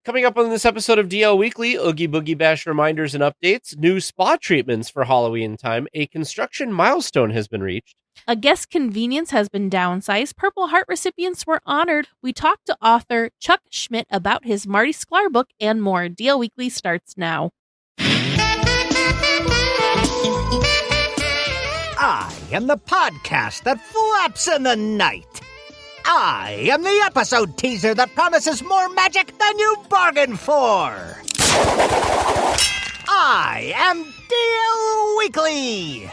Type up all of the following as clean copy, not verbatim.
Coming up on this episode of DL Weekly, Oogie Boogie Bash reminders and updates, new spa treatments for Halloween time, a construction milestone has been reached. A guest convenience has been downsized. Purple Heart recipients were honored. We talked to author Chuck Schmidt about his Marty Sklar book and more. DL Weekly starts now. I am the podcast that flaps in the night. I am the episode teaser that promises more magic than you bargained for. I am DLWeekly.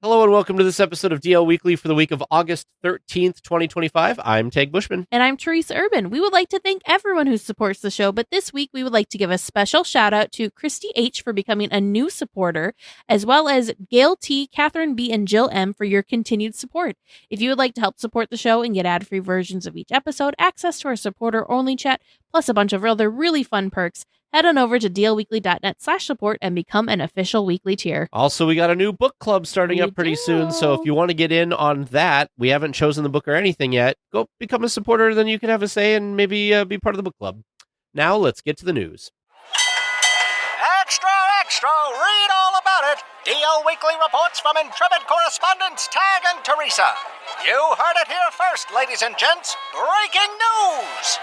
Hello and welcome to this episode of DL Weekly for the week of August 13th, 2025. I'm Tag Bushman. And I'm Teresa Urban. We would like to thank everyone who supports the show, but this week we would like to give a special shout out to Christy H. for becoming a new supporter, as well as Gail T., Catherine B., and Jill M. for your continued support. If you would like to help support the show and get ad-free versions of each episode, access to our supporter-only chat, plus a bunch of other really fun perks, head on over to dlweekly.net/support and become an official weekly tier. Also, we got a new book club starting up pretty soon, so if you want to get in on that, we haven't chosen the book or anything yet, go become a supporter, then you can have a say and maybe be part of the book club. Now, let's get to the news. Extra, extra, read all about it. DL Weekly reports from intrepid correspondents Tag and Teresa. You heard it here first, ladies and gents. Breaking news!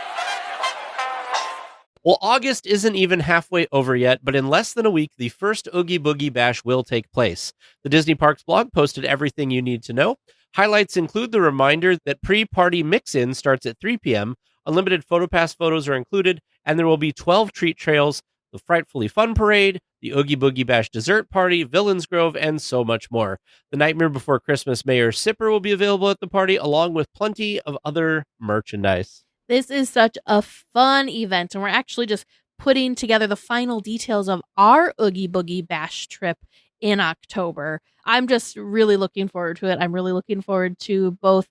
Well, August isn't even halfway over yet, but in less than a week, the first Oogie Boogie Bash will take place. The Disney Parks blog posted everything you need to know. Highlights include the reminder that pre-party mix-in starts at 3 p.m., unlimited PhotoPass photos are included, and there will be 12 treat trails, the Frightfully Fun Parade, the Oogie Boogie Bash dessert party, Villains Grove, and so much more. The Nightmare Before Christmas Mayor Sipper will be available at the party, along with plenty of other merchandise. This is such a fun event, and we're actually just putting together the final details of our Oogie Boogie Bash trip in October. I'm just really looking forward to it. I'm really looking forward to both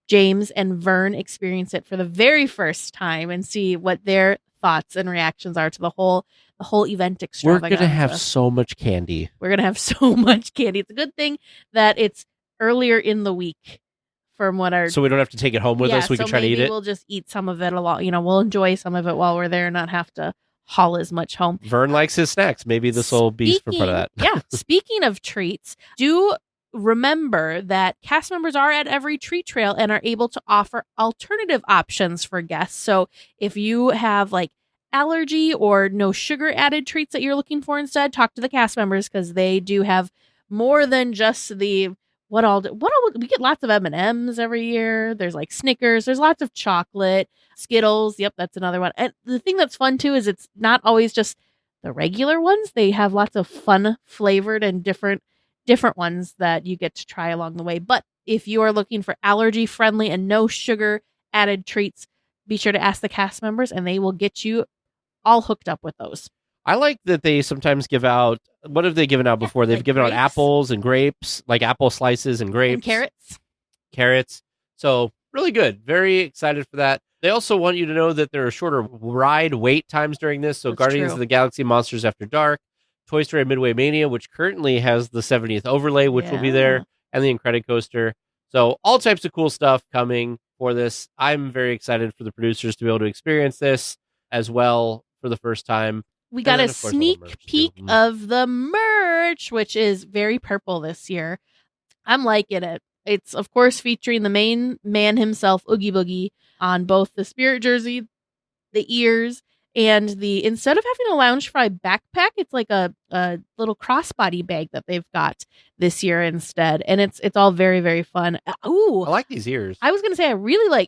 James and Vern experience it for the very first time and see what their thoughts and reactions are to the whole event extravaganza. We're going to have so much candy. We're going to have so much candy. It's a good thing that it's earlier in the week. So we don't have to take it home with us. We can try to eat it. We'll just eat some of it along. We'll enjoy some of it while we're there and not have to haul as much home. Vern likes his snacks. Maybe this will be for part of that. Yeah. Speaking of treats, do remember that cast members are at every treat trail and are able to offer alternative options for guests. So if you have allergy or no sugar added treats that you're looking for instead, talk to the cast members because they do have more than just the we get lots of M&Ms every year. There's Snickers. There's lots of chocolate, Skittles. Yep, that's another one. And the thing that's fun too is it's not always just the regular ones. They have lots of fun flavored and different ones that you get to try along the way. But if you are looking for allergy friendly and no sugar added treats, be sure to ask the cast members and they will get you all hooked up with those. I like that they sometimes give out, what have they given out before? They've given out apples and grapes, apple slices and grapes. And carrots. So really good. Very excited for that. They also want you to know that there are shorter ride wait times during this. So That's Guardians true. of the Galaxy Monsters After Dark, Toy Story Midway Mania, which currently has the 70th overlay, which will be there, and the Incredicoaster. So all types of cool stuff coming for this. I'm very excited for the producers to be able to experience this as well for the first time. We got a sneak peek of the merch, which is very purple this year. I'm liking it. It's, of course, featuring the main man himself, Oogie Boogie, on both the Spirit jersey, the ears, and instead of having a Loungefly backpack, it's like a little crossbody bag that they've got this year instead. And it's all very, very fun. Ooh, I like these ears. I was going to say,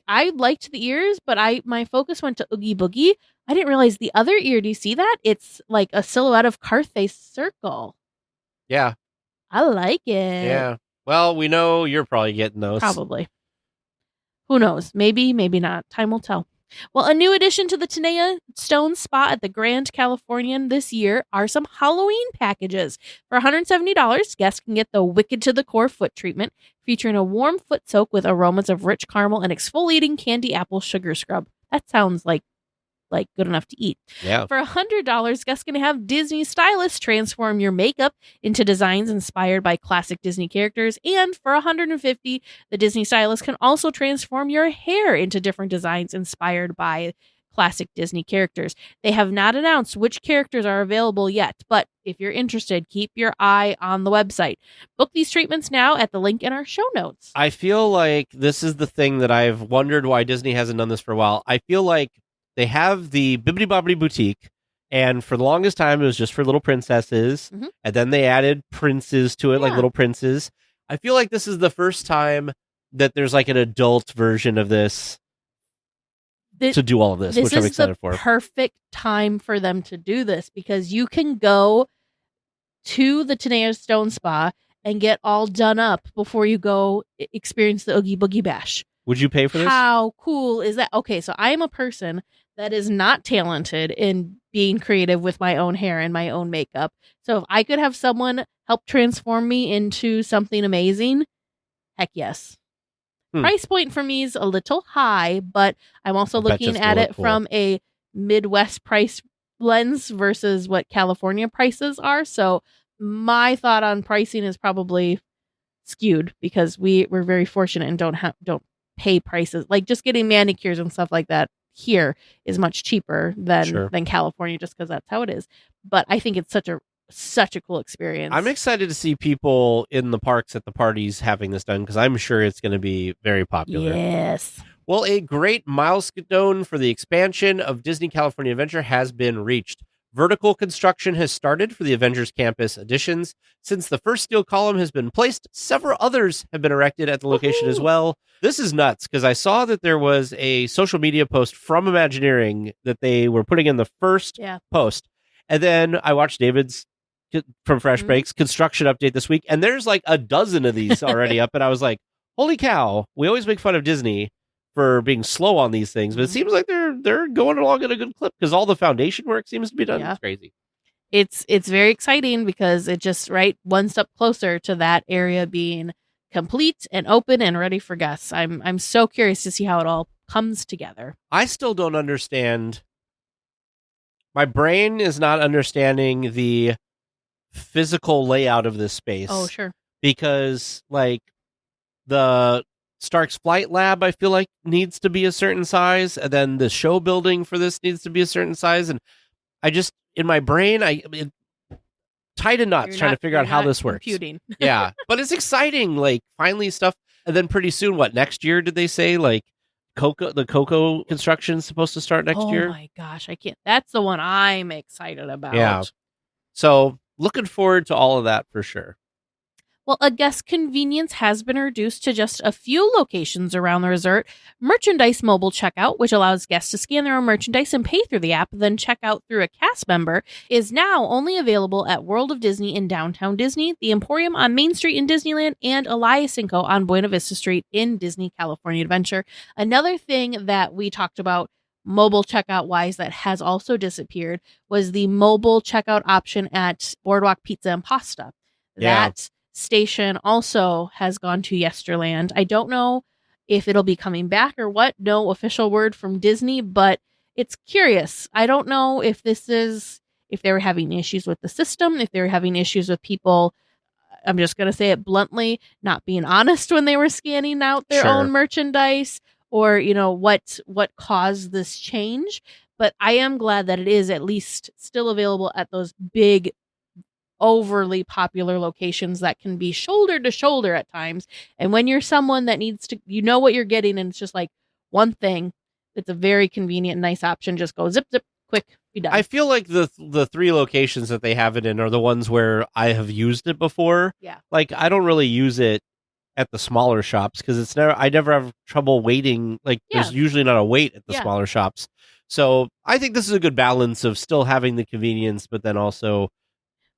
I liked the ears, but my focus went to Oogie Boogie. I didn't realize the other ear. Do you see that? It's like a silhouette of Carthay Circle. Yeah. I like it. Yeah. Well, we know you're probably getting those. Probably. Who knows? Maybe, maybe not. Time will tell. Well, a new addition to the Tenaya Stone Spa at the Grand Californian this year are some Halloween packages. For $170, guests can get the Wicked to the Core foot treatment, featuring a warm foot soak with aromas of rich caramel and exfoliating candy apple sugar scrub. That sounds like like good enough to eat. Yeah. For $100, guests can have Disney stylists transform your makeup into designs inspired by classic Disney characters. And for $150, the Disney stylist can also transform your hair into different designs inspired by classic Disney characters. They have not announced which characters are available yet, but if you're interested, keep your eye on the website. Book these treatments now at the link in our show notes. I feel like this is the thing that I've wondered why Disney hasn't done this for a while. I feel like they have the Bibbidi Bobbidi Boutique, and for the longest time, it was just for little princesses, and then they added princes to it, like little princes. I feel like this is the first time that there's like an adult version of this to do all of this, which I'm excited for. This is the perfect time for them to do this, because you can go to the Tenaya Stone Spa and get all done up before you go experience the Oogie Boogie Bash. Would you pay for this? How cool is that? Okay, so I am a person that is not talented in being creative with my own hair and my own makeup. So if I could have someone help transform me into something amazing, heck yes. Price point for me is a little high, but I'm also looking at it from a Midwest price lens versus what California prices are. So my thought on pricing is probably skewed, because we're very fortunate and don't pay prices. Like just getting manicures and stuff like that here is much cheaper than California, just because that's how it is. But I think it's such a cool experience. I'm excited to see people in the parks at the parties having this done, because I'm sure it's going to be very popular. Yes. Well, a great milestone for the expansion of Disney California Adventure has been reached. Vertical construction has started for the Avengers Campus additions. Since the first steel column has been placed, several others have been erected at the location as well. This is nuts, because I saw that there was a social media post from Imagineering that they were putting in the first post. And then I watched David's from Fresh Bakes construction update this week, and there's like a dozen of these already up, and I was like, holy cow, we always make fun of Disney for being slow on these things, but it seems like they're going along at a good clip, because all the foundation work seems to be done. It's crazy. It's very exciting, because it just one step closer to that area being complete and open and ready for guests. I'm so curious to see how it all comes together. I still don't understand. My brain is not understanding the physical layout of this space. Oh, sure. Because like the Stark's Flight Lab, I feel like needs to be a certain size, and then the show building for this needs to be a certain size, and I just in my brain tied in knots trying to figure out how this works. Yeah, but it's exciting. Like finally stuff, and then pretty soon, next year did they say like the Coco construction is supposed to start next year? Oh my gosh, I can't. That's the one I'm excited about. Yeah. So looking forward to all of that for sure. Well, a guest convenience has been reduced to just a few locations around the resort. Merchandise mobile checkout, which allows guests to scan their own merchandise and pay through the app, then check out through a cast member, is now only available at World of Disney in downtown Disney, the Emporium on Main Street in Disneyland, and Elias & Co. on Buena Vista Street in Disney California Adventure. Another thing that we talked about mobile checkout wise that has also disappeared was the mobile checkout option at Boardwalk Pizza and Pasta. Yeah. That station also has gone to Yesterland. I don't know if it'll be coming back or what. No official word from Disney, but it's curious. I don't know if if they were having issues with the system, if they were having issues with people, I'm just going to say it bluntly, not being honest when they were scanning out their own merchandise, or, what caused this change. But I am glad that it is at least still available at those big, overly popular locations that can be shoulder to shoulder at times. And when you're someone that needs to, what you're getting, and it's just like one thing, it's a very convenient, nice option. Just go zip, zip, quick, be done. I feel like the three locations that they have it in are the ones where I have used it before. Yeah. Like I don't really use it at the smaller shops, because I never have trouble waiting. Like there's usually not a wait at the smaller shops. So I think this is a good balance of still having the convenience, but then also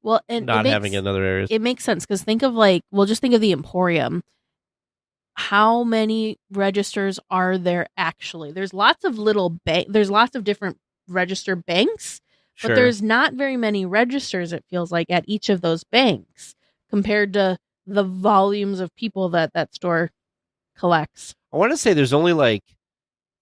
not having it in other areas. It makes sense, because think of just think of the Emporium. How many registers are there actually? There's lots of there's lots of different register banks, but there's not very many registers, it feels like, at each of those banks compared to the volumes of people that store collects. I want to say there's only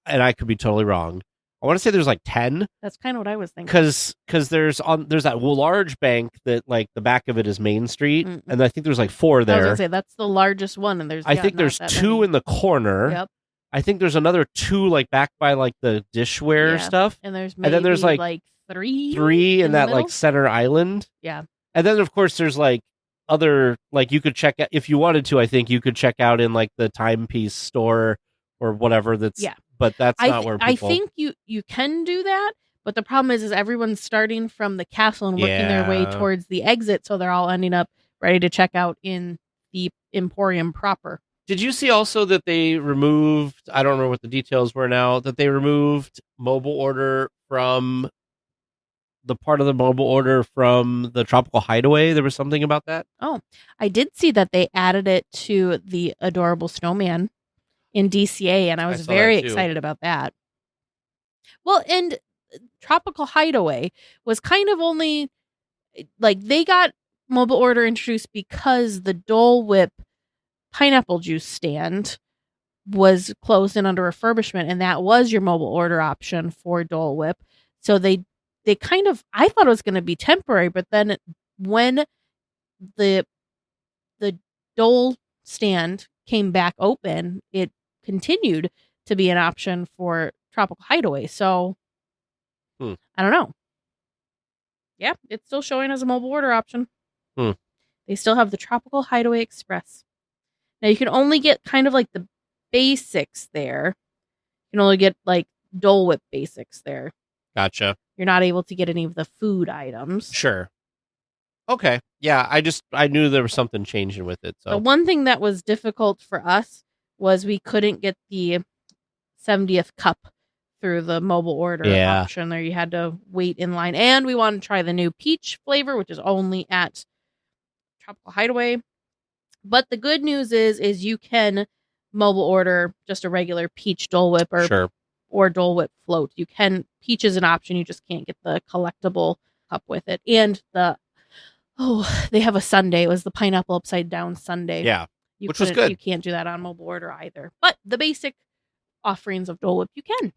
and I could be totally wrong, I want to say there's like 10. That's kind of what I was thinking. Because there's that large bank that like the back of it is Main Street, Mm-mm. and I think there's like 4 there. I was gonna say that's the largest one, and I think there's 2 in the corner. Yep. I think there's another 2 like back by like the dishware stuff, and then there's like 3 in that like center island. Yeah, and then of course there's like other like you could check out if you wanted to. I think you could check out in like the timepiece store or whatever. But that's not where people... I think you can do that, but the problem is everyone's starting from the castle and working their way towards the exit, so they're all ending up ready to check out in the Emporium proper. Did you see also that they removed, I don't remember what the details were now, that they removed mobile order from the part of the mobile order from the Tropical Hideaway? There was something about that? Oh, I did see that they added it to the Adorable Snowman in DCA, and I was very excited about that. Well, and Tropical Hideaway was kind of only, like, they got mobile order introduced because the Dole Whip pineapple juice stand was closed and under refurbishment, and that was your mobile order option for Dole Whip. So they kind of, I thought it was going to be temporary, but then when the Dole stand came back open, it continued to be an option for Tropical Hideaway. So I don't know. Yeah, it's still showing as a mobile order option. They still have the Tropical Hideaway Express. Now you can only get kind of like the basics there. You can only get like Dole Whip basics there. Gotcha. You're not able to get any of the food items. Sure. Okay. Yeah, I knew there was something changing with it. So the one thing that was difficult for us was we couldn't get the 70th cup through the mobile order option there. You had to wait in line. And we wanted to try the new peach flavor, which is only at Tropical Hideaway. But the good news is you can mobile order just a regular peach Dole Whip or Dole Whip float. You can, peach is an option. You just can't get the collectible cup with it. And they have a sundae. It was the pineapple upside down sundae. Yeah. Which was good. You can't do that on mobile order either. But the basic offerings of Dole Whip, you can.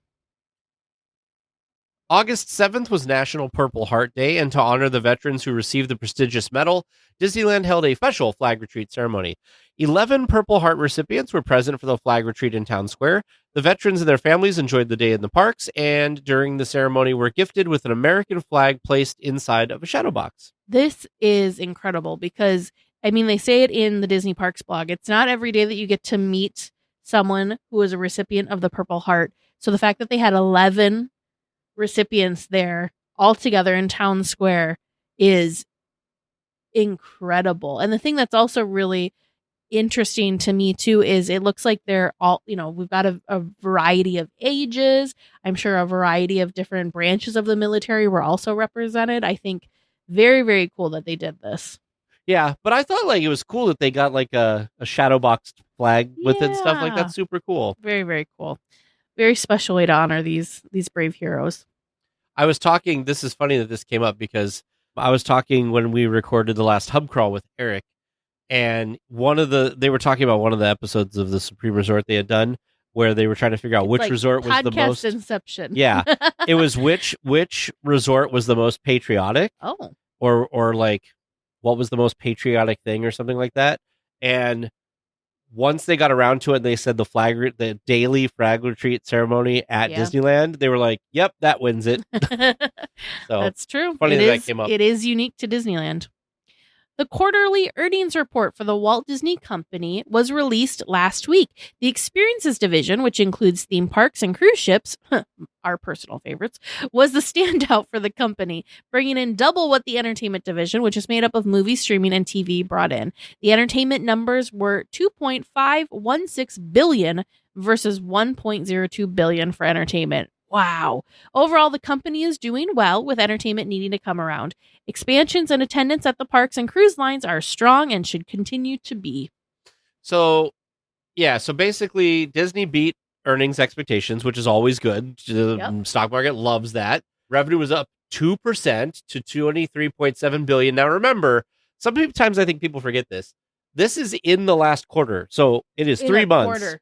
August 7th was National Purple Heart Day, and to honor the veterans who received the prestigious medal, Disneyland held a special flag retreat ceremony. 11 Purple Heart recipients were present for the flag retreat in Town Square. The veterans and their families enjoyed the day in the parks, and during the ceremony were gifted with an American flag placed inside of a shadow box. This is incredible because, I mean, they say it in the Disney Parks blog. It's not every day that you get to meet someone who is a recipient of the Purple Heart. So the fact that they had 11 recipients there all together in Town Square is incredible. And the thing that's also really interesting to me too is it looks like they're all, we've got a variety of ages. I'm sure a variety of different branches of the military were also represented. I think very, very cool that they did this. Yeah, but I thought like it was cool that they got like a shadow boxed flag with it and stuff. Like that's super cool. Very, very cool. Very special way to honor these brave heroes. I was talking, this is funny that this came up because I was talking when we recorded the last Hub Crawl with Eric, and they were talking about one of the episodes of the Supreme Resort they had done where they were trying to figure out which resort was the most... Inception. Yeah. It was which resort was the most patriotic. Oh. Or like what was the most patriotic thing or something like that. And once they got around to it, and they said the daily flag retreat ceremony at Disneyland, they were like, "Yep, that wins it." So that's true. Funny that came up. It is unique to Disneyland. The quarterly earnings report for the Walt Disney Company was released last week. The Experiences Division, which includes theme parks and cruise ships, our personal favorites, was the standout for the company, bringing in double what the Entertainment Division, which is made up of movies, streaming, and TV, brought in. The entertainment numbers were $2.516 billion versus $1.02 billion for entertainment. Wow. Overall, the company is doing well, with entertainment needing to come around. Expansions and attendance at the parks and cruise lines are strong and should continue to be. So basically Disney beat earnings expectations, which is always good. The stock market loves that. Revenue was up 2% to $23.7 billion. Now remember, sometimes I think people forget this. This is in the last quarter. So it is 3 months. Quarter.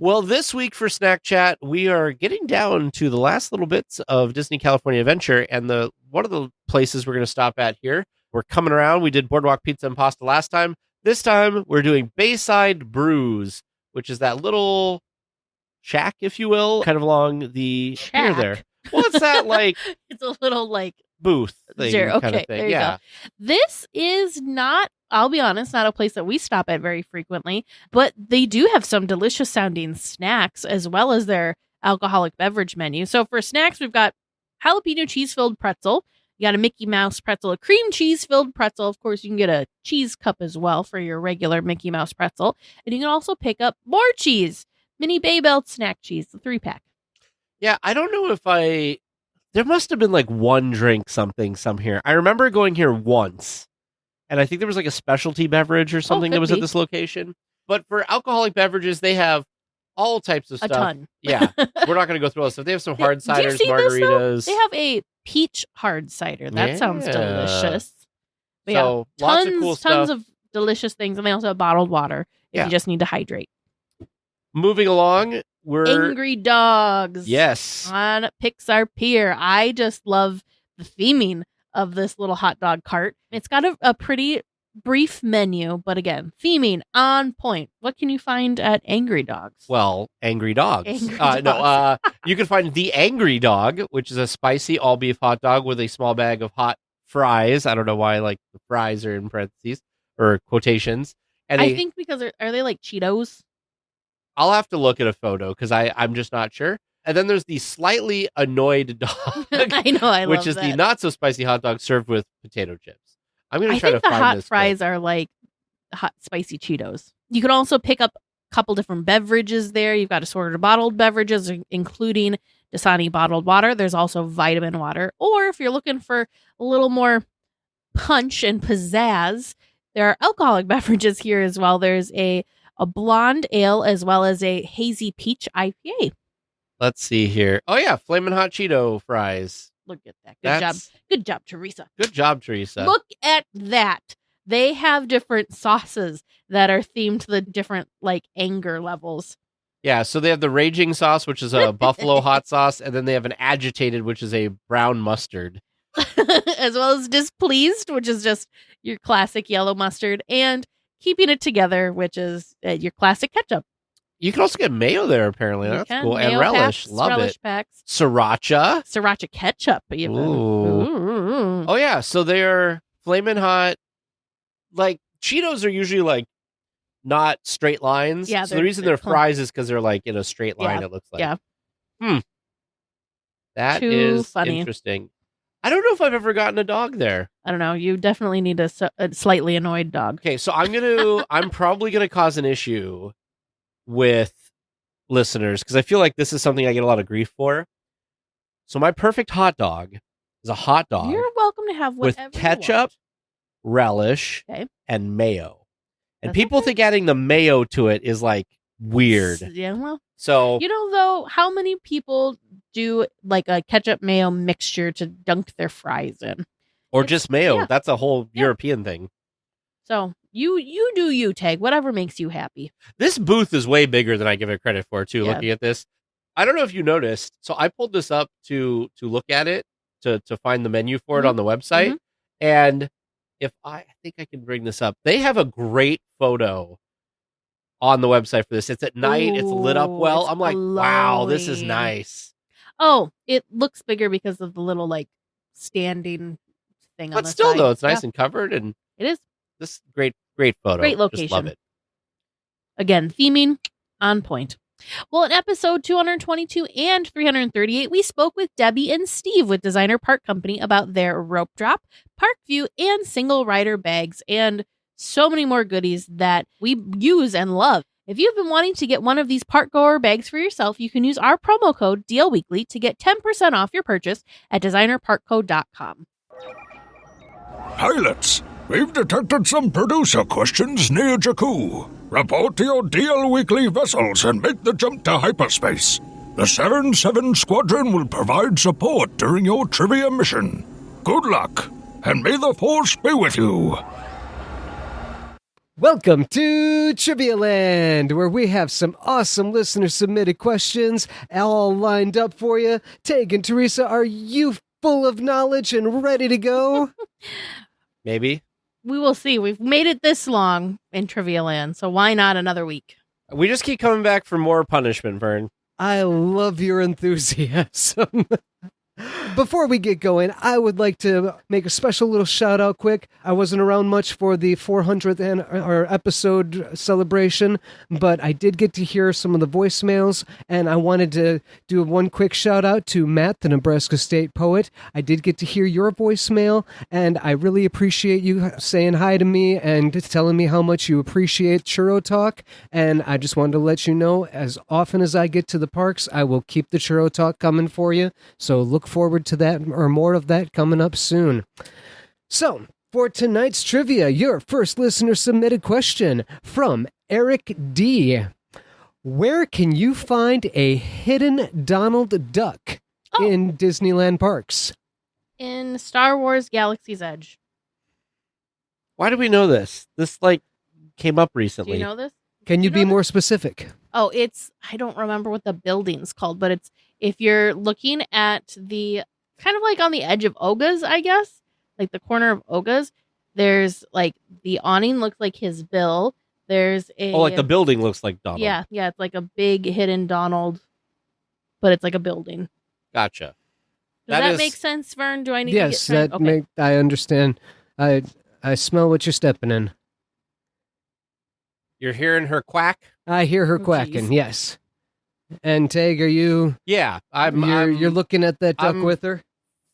Well, this week for Snack Chat, we are getting down to the last little bits of Disney California Adventure, and one of the places we're going to stop at here. We're coming around. We did Boardwalk Pizza and Pasta last time. This time, we're doing Bayside Brews, which is that little shack, if you will, kind of along the pier there. What's that like? It's a little like booth thing, okay, kind of thing. There you go. This is not, I'll be honest, not a place that we stop at very frequently, but they do have some delicious sounding snacks as well as their alcoholic beverage menu. So for snacks, we've got jalapeno cheese-filled pretzel. You got a Mickey Mouse pretzel, a cream cheese-filled pretzel. Of course, you can get a cheese cup as well for your regular Mickey Mouse pretzel. And you can also pick up more cheese, mini Bay Belt snack cheese, the 3-pack. Yeah, I don't know if there must have been like one drink some here. I remember going here once, and I think there was like a specialty beverage or something that was at this location. But for alcoholic beverages, they have all types of stuff. A ton. Yeah, we're not going to go through all this stuff. They have some hard ciders, margaritas. They have a peach hard cider. That sounds delicious. But so lots of cool stuff. Tons of delicious things, and they also have bottled water if you just need to hydrate. Moving along, we're Angry Dogs. Yes. On Pixar Pier. I just love the theming of this little hot dog cart. It's got a pretty brief menu, but again, theming on point. What can you find at Angry Dogs? Well, Angry Dogs. You can find the Angry Dog, which is a spicy all beef hot dog with a small bag of hot fries. I don't know why like the fries are in parentheses or quotations. And I think because are they like Cheetos? I'll have to look at a photo because I'm just not sure. And then there's the slightly annoyed dog. I know, which is the not so spicy hot dog served with potato chips. I'm going to try to find this. I think the hot fries are like hot spicy Cheetos. You can also pick up a couple different beverages there. You've got assorted bottled beverages, including Dasani bottled water. There's also vitamin water. Or if you're looking for a little more punch and pizzazz, there are alcoholic beverages here as well. There's a blonde ale as well as a hazy peach IPA. Let's see here. Oh, yeah. Flamin' Hot Cheeto fries. Look at that. Good job. Good job, Teresa. Good job, Teresa. Look at that. They have different sauces that are themed to the different like anger levels. Yeah. So they have the raging sauce, which is a buffalo hot sauce. And then they have an agitated, which is a brown mustard. As well as displeased, which is just your classic yellow mustard. And keeping it together, which is your classic ketchup. You can also get mayo there, apparently. That's cool. Mayo and relish. Packs, love relish it. Packs. Sriracha. Sriracha ketchup, even. Ooh. Oh, yeah. So they're flamin' hot. Like, Cheetos are usually, like, not straight lines. Yeah, so the reason they're fries is because they're, like, in a straight line, it looks like. Yeah. That is funny. Interesting. I don't know if I've ever gotten a dog there. I don't know. You definitely need a slightly annoyed dog. Okay, so I'm probably going to cause an issue with listeners because I feel like this is something I get a lot of grief for. So my perfect hot dog is a hot dog. You're welcome to have whatever with ketchup, relish, and mayo. And people think adding the mayo to it is like weird. Yeah, well. So though, how many people do like a ketchup mayo mixture to dunk their fries in? Or just mayo. Yeah. That's a whole European thing. So you do you, Tag, whatever makes you happy. This booth is way bigger than I give it credit for, too, looking at this. I don't know if you noticed. So I pulled this up to look at it, to find the menu for it on the website. And I think I can bring this up. They have a great photo on the website for this. It's at night. It's lit up well. I'm like, wow, this is nice. Oh, it looks bigger because of the little like standing thing on the side. But still, though, it's nice and covered. And it is. This great photo. Great location. Just love it. Again, theming on point. Well, in episode 222 and 338, we spoke with Debbie and Steve with Designer Park Company about their rope drop, park view, and single rider bags, and so many more goodies that we use and love. If you've been wanting to get one of these park goer bags for yourself, you can use our promo code DLWeekly to get 10% off your purchase at designerparkco.com. Pilots, we've detected some producer questions near Jakku. Report to your DLWeekly vessels and make the jump to hyperspace. The 7-7 Squadron will provide support during your trivia mission. Good luck, and may the Force be with you. Welcome to TriviaLand, where we have some awesome listener-submitted questions all lined up for you. Tag and Teresa, are you full of knowledge and ready to go? Maybe. We will see. We've made it this long in Trivia Land, so why not another week? We just keep coming back for more punishment, Vern. I love your enthusiasm. Before we get going, I would like to make a special little shout out quick. I wasn't around much for the 400th episode celebration, but I did get to hear some of the voicemails, and I wanted to do one quick shout out to Matt, the Nebraska State poet. I did get to hear your voicemail, and I really appreciate you saying hi to me and telling me how much you appreciate Churro Talk. And I just wanted to let you know, as often as I get to the parks, I will keep the Churro Talk coming for you. So look forward to that, or more of that coming up soon. So, for tonight's trivia, your first listener submitted question from Eric D. Where can you find a hidden Donald Duck in Disneyland parks? In Star Wars Galaxy's Edge. Why do we know this? This, came up Do recently. you know this? Can you know be this? more specific? Oh, I don't remember what the building's called, but it's, if you're looking at the, kind of like on the edge of Oga's, I guess, like the corner of Oga's, there's the awning looks like his bill. There's a... Oh, the building looks like Donald. Yeah, it's like a big hidden Donald, but it's like a building. Gotcha. Does that make sense, Vern? Do I need yes, to get... that I understand. I smell what you're stepping in. You're hearing her quack? I hear her Oh, quacking, geez. yes. And Tag, are you... Yeah, You're looking at that duck I'm with her?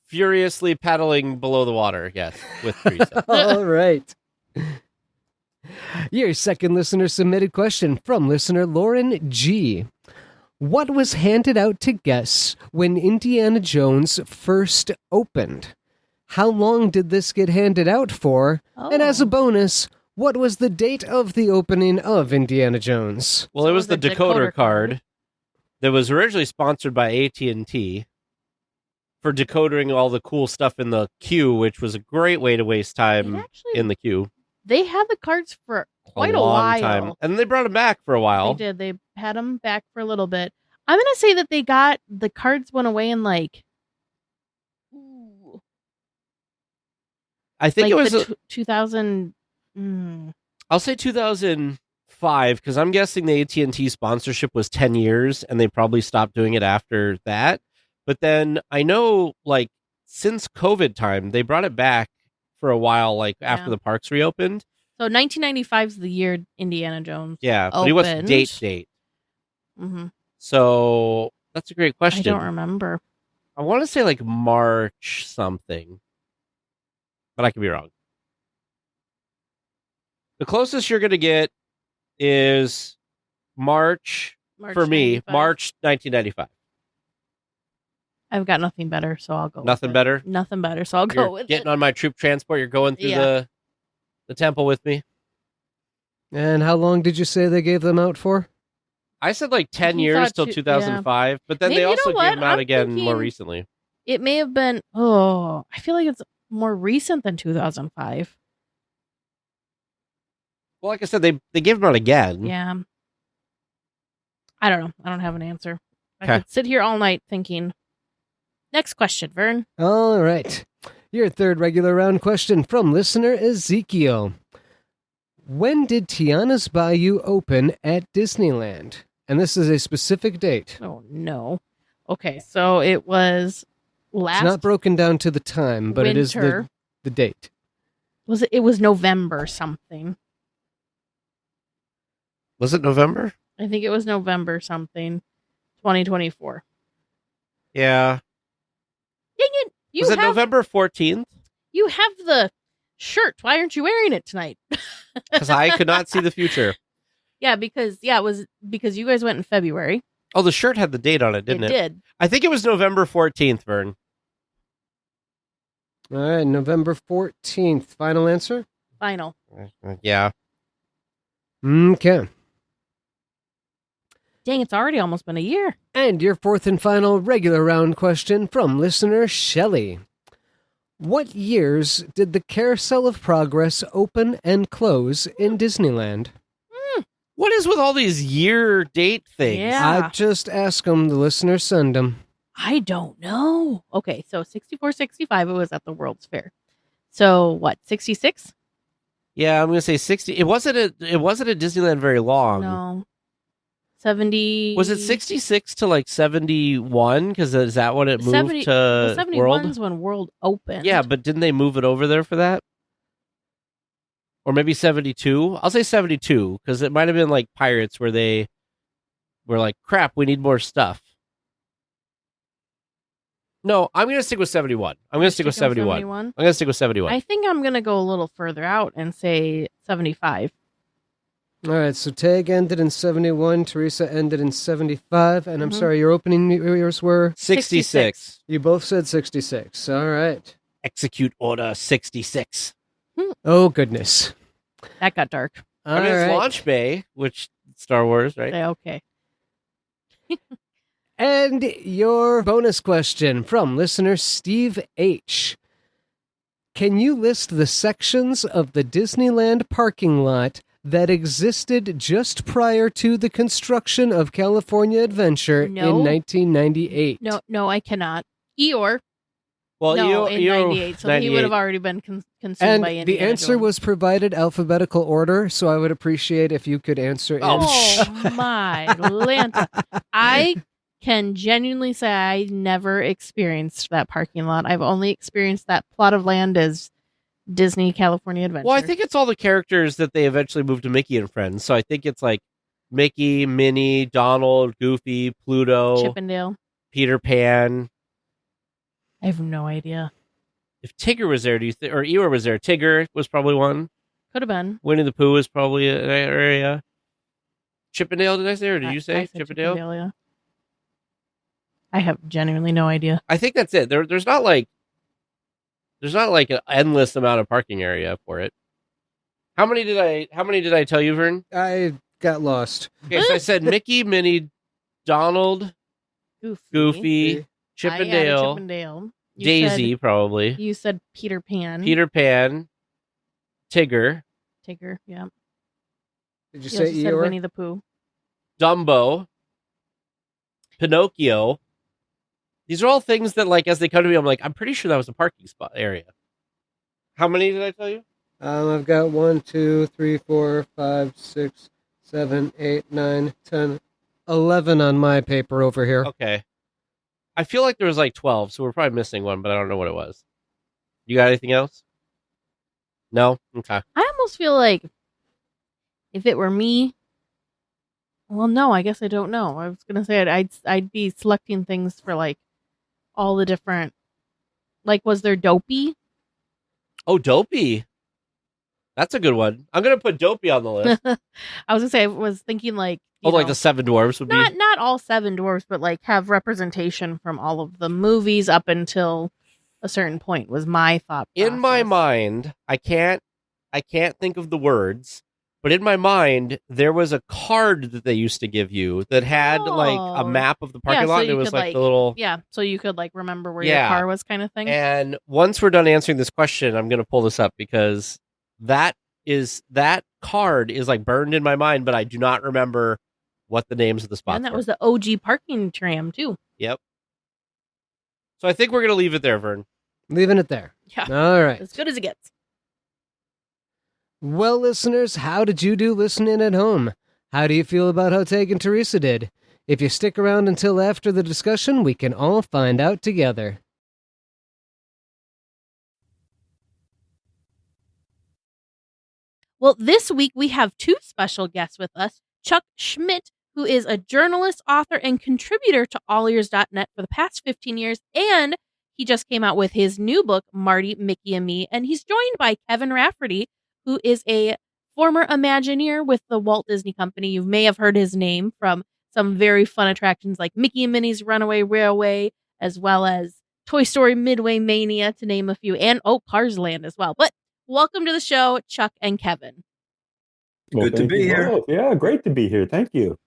furiously paddling below the water, yes, with Teresa. All right. Your second listener submitted question from listener Lauren G. What was handed out to guests when Indiana Jones first opened? How long did this get handed out for? And as a bonus, what was the date of the opening of Indiana Jones? Well, So it was the the decoder decoder card card. that was originally sponsored by AT&T for decoding all the cool stuff in the queue, which was a great way to waste time in the queue. They had the cards for quite a long while. time. And they brought them back for a while. They did. They had them back for a little bit. I'm going to say that the cards went away in I think it was 2000. I'll say 2005, because I'm guessing the AT&T sponsorship was 10 years, and they probably stopped doing it after that. But then I know, since COVID time, they brought it back for a while, after the parks reopened. So 1995 is the year Indiana Jones. Yeah, but it wasn't date. Mm-hmm. So that's a great I question. don't remember. I want to say March something, but I could be wrong. The closest you're going to get is March for me, 95. March 1995. I've got nothing better, so I'll go Nothing with it. better? Nothing better, so I'll go You're with getting it. on my troop transport. You're going through Yeah. the temple with me. And how long did you say they gave them out for? I said 10 You years thought till 2005, but then Maybe, they you also know what? gave them out I'm again more thinking- recently. It may have been, I feel like it's more recent than 2005. Well, like I said, they gave them out again. Yeah. I don't know. I don't have an answer. I Okay. could sit here all night thinking. Next question, Vern. All right. Your third regular round question from listener Ezekiel. When did Tiana's Bayou open at Disneyland? And this is a specific date. Oh, no. Okay, so it was last... It's not broken down to the time, but it is winter. the date. It was November something. Was it November? I think it was November something. 2024. Yeah. Dang it! Was it November 14th? You have the shirt. Why aren't you wearing it tonight? Because I could not see the future. Yeah, it was because you guys went in February. Oh, the shirt had the date on it, didn't it? It did. I think it was November 14th, Vern. All right, November 14th. Final answer? Final. Yeah. Okay. Dang, it's already almost been a year. And your fourth and final regular round question from listener Shelley. What years did the Carousel of Progress open and close in Disneyland? What is with all these year date things? Yeah. I just ask them, the listeners send them. I don't know. Okay, so 64, 65, it was at the World's Fair. So what, 66? Yeah, I'm gonna say 60. It wasn't at Disneyland very long. No. 70. Was it 66 to like 71? Because is that when it moved 70, to well, 71 World? is when World opened. Yeah, but didn't they move it over there for that? Or maybe 72? I'll say 72 because it might have been like Pirates where they were like, crap, we need more stuff. No, I'm going to stick with 71. I'm going to stick with 71. I'm going to stick with 71. I think I'm going to go a little further out and say 75. All right, so Tag ended in 71, Teresa ended in 75, and I'm sorry, your opening years were? 66. You both said 66. All right. Execute Order 66. Oh, goodness. That got dark. I mean, it's Launch Bay, which Star Wars, right? Okay. And your bonus question from listener Steve H. Can you list the sections of the Disneyland parking lot that existed just prior to the construction of California Adventure in 1998? No, I cannot. Eeyore. Well, no, in 98, so 98. he would have already been consumed and by Indiana the answer Jones. was provided alphabetical order, so I would appreciate if you could answer Oh, my Lanta. I can genuinely say I never experienced that parking lot. I've only experienced that plot of land as Disney California Adventure. Well, I think it's all the characters that they eventually moved to Mickey and Friends. So I think it's like Mickey, Minnie, Donald, Goofy, Pluto, Chippendale. Peter Pan. I have no idea. If Tigger was there, or Eeyore was there, Tigger was probably one. Could have been. Winnie the Pooh was probably an area. Chippendale, did I say, or did you say I said Chippendale? Yeah. I have genuinely no idea. I think that's it. There's not like an endless amount of parking area for it. How many did I tell you, Vern? I got lost. Okay, so I said Mickey, Minnie, Donald, Goofy, Chippendale, You Daisy, said, probably. You said Peter Pan. Peter Pan, Tigger, yeah. Did you You say also said Eeyore? Winnie the Pooh. Dumbo, Pinocchio. These are all things that, like, as they come to me, I'm like, I'm pretty sure that was a parking spot area. How many did I tell you? I've got 1, 2, 3, 4, 5, 6, 7, 8, 9, 10, 11 on my paper over here. Okay. I feel like there was like 12, so we're probably missing one, but I don't know what it was. You got anything else? No? Okay. I almost feel like if it were me, well, no, I guess I don't know. I was gonna say I'd be selecting things for like all the different. Like, was there Dopey? Oh, Dopey. That's a good one. I'm gonna put Dopey on the list. I was gonna say I was thinking like like the Seven Dwarfs would be. Not all Seven Dwarfs, but like have representation from all of the movies up until a certain point was my thought process. In my mind, I can't think of the words, but in my mind, there was a card that they used to give you that had like a map of the parking lot, and it was like the little. Yeah, so you could like remember where your car was, kind of thing. And once we're done answering this question, I'm gonna pull this up because that card is like burned in my mind, but I do not remember what the names of the spots And that were. was the OG parking tram too. Yep. So I think we're gonna leave it there, Vern. Leaving it there. Yeah. All right. As good as it gets. Well, listeners, how did you do listening at home? How do you feel about how Tag and Teresa did? If you stick around until after the discussion, we can all find out together. Well, this week we have two special guests with us. Chuck Schmidt, who is a journalist, author, and contributor to allears.net for the past 15 years. And he just came out with his new book, Marty, Mickey, and Me. And he's joined by Kevin Rafferty, who is a former Imagineer with the Walt Disney Company. You may have heard his name from some very fun attractions like Mickey and Minnie's Runaway Railway, as well as Toy Story Midway Mania, to name a few, and Cars Land as well. But welcome to the show, Chuck and Kevin. Well, Good to be here. both. Yeah, great to be here. Thank you.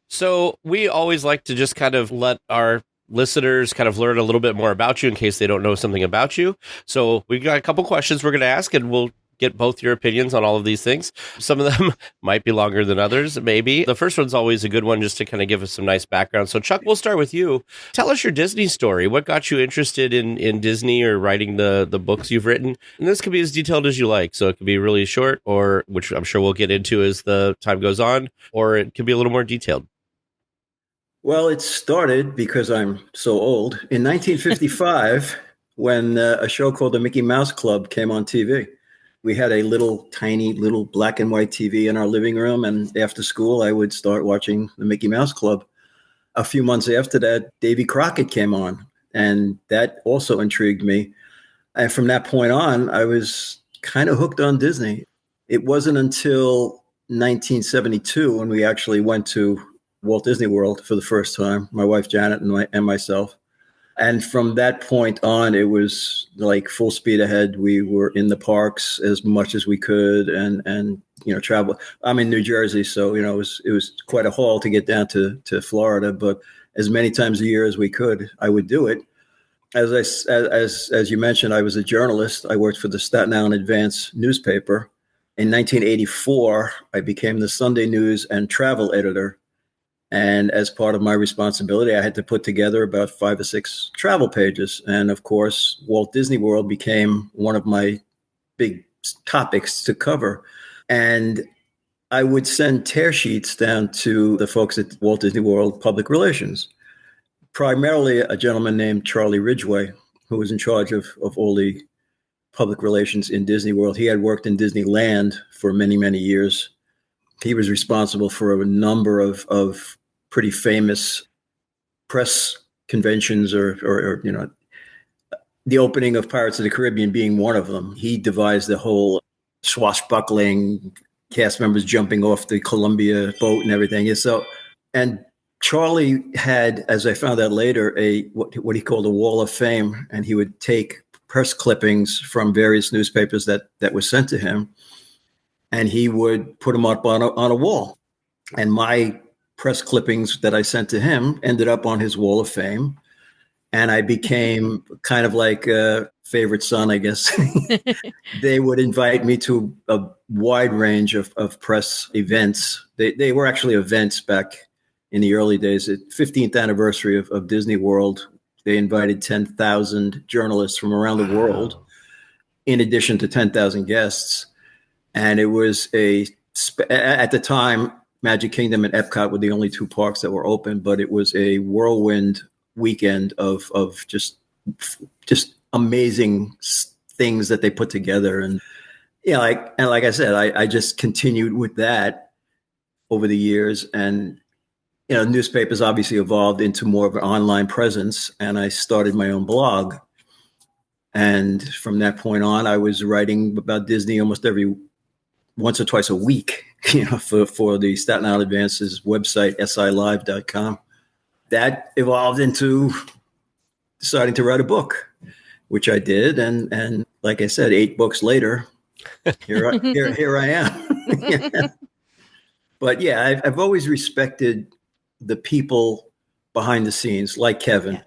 So we always like to just kind of let our listeners kind of learn a little bit more about you in case they don't know something about you. So we've got a couple questions we're going to ask, and we'll get both your opinions on all of these things. Some of them might be longer than others, maybe. The first one's always a good one just to kind of give us some nice background. So Chuck, we'll start with you. Tell us your Disney story. What got you interested in Disney or writing the books you've written? And this could be as detailed as you like. So it could be really short, or which I'm sure we'll get into as the time goes on, or it could be a little more detailed. Well, it started because I'm so old in 1955 when a show called the Mickey Mouse Club came on TV. We had a tiny little black and white TV in our living room. And after school, I would start watching the Mickey Mouse Club. A few months after that, Davy Crockett came on. And that also intrigued me. And from that point on, I was kind of hooked on Disney. It wasn't until 1972 when we actually went to Walt Disney World for the first time, my wife Janet and myself. And from that point on, it was like full speed ahead. We were in the parks as much as we could and travel. I'm in New Jersey, so, it was quite a haul to get down to Florida. But as many times a year as we could, I would do it. As you mentioned, I was a journalist. I worked for the Staten Island Advance newspaper. In 1984, I became the Sunday News and travel editor. And as part of my responsibility, I had to put together about 5 or 6 travel pages. And of course, Walt Disney World became one of my big topics to cover. And I would send tear sheets down to the folks at Walt Disney World Public Relations, primarily a gentleman named Charlie Ridgway, who was in charge of all the public relations in Disney World. He had worked in Disneyland for many, many years. He was responsible for a number of pretty famous press conventions or the opening of Pirates of the Caribbean being one of them. He devised the whole swashbuckling, cast members jumping off the Columbia boat and everything. And Charlie had, as I found out later, what he called a wall of fame, and he would take press clippings from various newspapers that were sent to him, and he would put them up on a wall. And my press clippings that I sent to him ended up on his wall of fame. And I became kind of like a favorite son, I guess. They would invite me to a wide range of press events. They were actually events back in the early days. At 15th anniversary of Disney World, they invited 10,000 journalists from around the world, in addition to 10,000 guests. And it was at the time, Magic Kingdom and Epcot were the only 2 parks that were open, but it was a whirlwind weekend of just amazing things that they put together. And like I said, I just continued with that over the years. And newspapers obviously evolved into more of an online presence, and I started my own blog. And from that point on, I was writing about Disney almost once or twice a week, for the Staten Island Advance's website, silive.com. That evolved into deciding to write a book, which I did. And like I said, 8 books later, here I am. But yeah, I've always respected the people behind the scenes, like Kevin,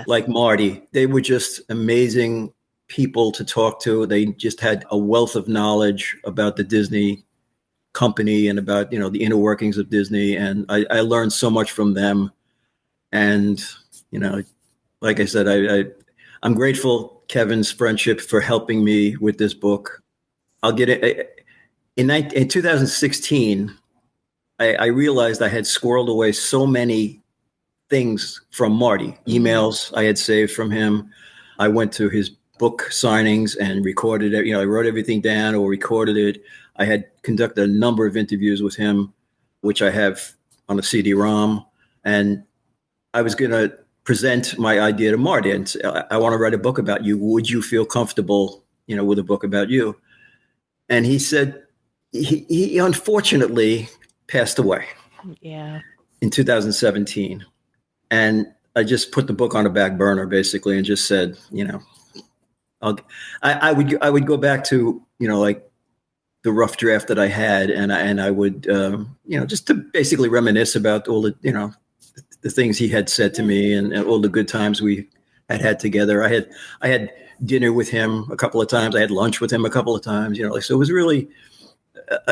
like Marty. They were just amazing people to talk to. They just had a wealth of knowledge about the Disney company and about, the inner workings of Disney. And I learned so much from them. And, like I said, I'm grateful, Kevin's friendship, for helping me with this book. I'll get it. In 2016, I realized I had squirreled away so many things from Marty, emails I had saved from him. I went to his book signings and recorded it. I wrote everything down or recorded it. I had conducted a number of interviews with him, which I have on a CD-ROM. And I was going to present my idea to Marty and say, I want to write a book about you. Would you feel comfortable, with a book about you? And he said, he unfortunately passed away in 2017. And I just put the book on a back burner, basically, and just said, I would go back to, like the rough draft that I had, and I would, just to basically reminisce about all the the things he had said to me and all the good times we had together. I had dinner with him a couple of times. I had lunch with him a couple of times. So it was really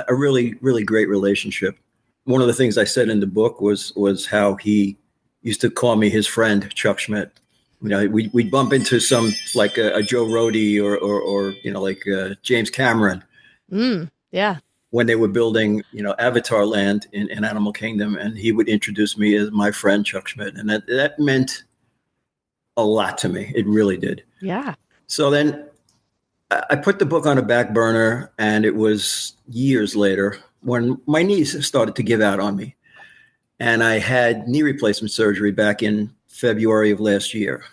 a really, really great relationship. One of the things I said in the book was how he used to call me his friend, Chuck Schmidt. We'd bump into some like a Joe Rohde or like James Cameron. Yeah. When they were building, Avatar Land in Animal Kingdom, and he would introduce me as my friend Chuck Schmidt, and that meant a lot to me. It really did. Yeah. So then I put the book on a back burner, and it was years later when my knees started to give out on me. And I had knee replacement surgery back in February of last year.